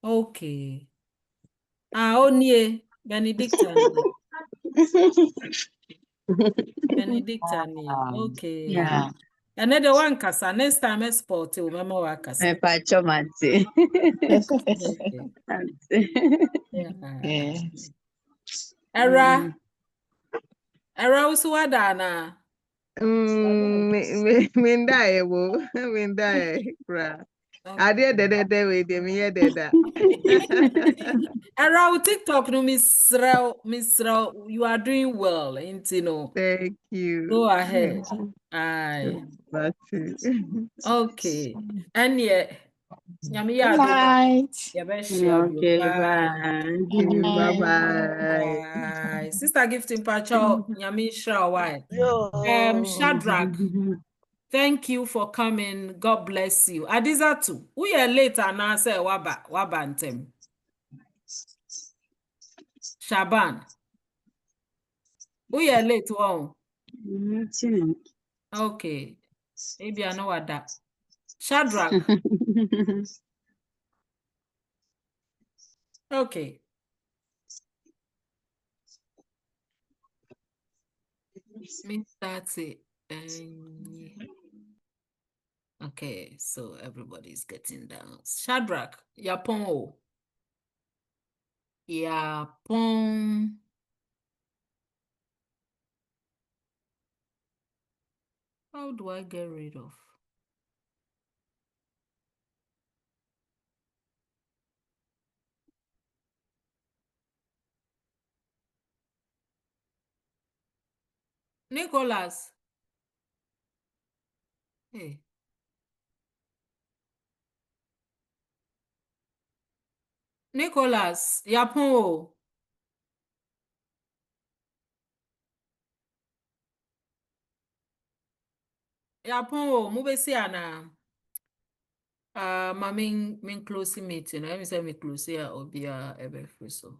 Okay. Onie Benedicta ni. Benedicta ni. Okay. yeah. Another one kasa next time export o mama wa kasa. Me patron mate. Okay. Yeah. Era usu wada na. Mindae wo. Mindae kra. Ade de we de me ye de da. Era TikTok no Misrel, you are doing well, no. Thank you. Go ahead. Aye. Okay. And yet, Nyami Good night. Okay, bye. Bye-bye. Bye. Sister Gifting Pacho, Nyami Shra, why? Shadrach, thank you for coming. God bless you. Adizatu, we are later now say wabantem. Shaban, we are late one. Okay. Maybe I know what that. Shadrach. Okay. Me that's it. Okay, so everybody's getting down. Shadrach, Yapon. Yapon. How do I get rid of? Nicholas. Hey. Nicholas, Yapon. Yapon, mubesi ana. Ma min closing meeting. Let me say me close here or be a free so.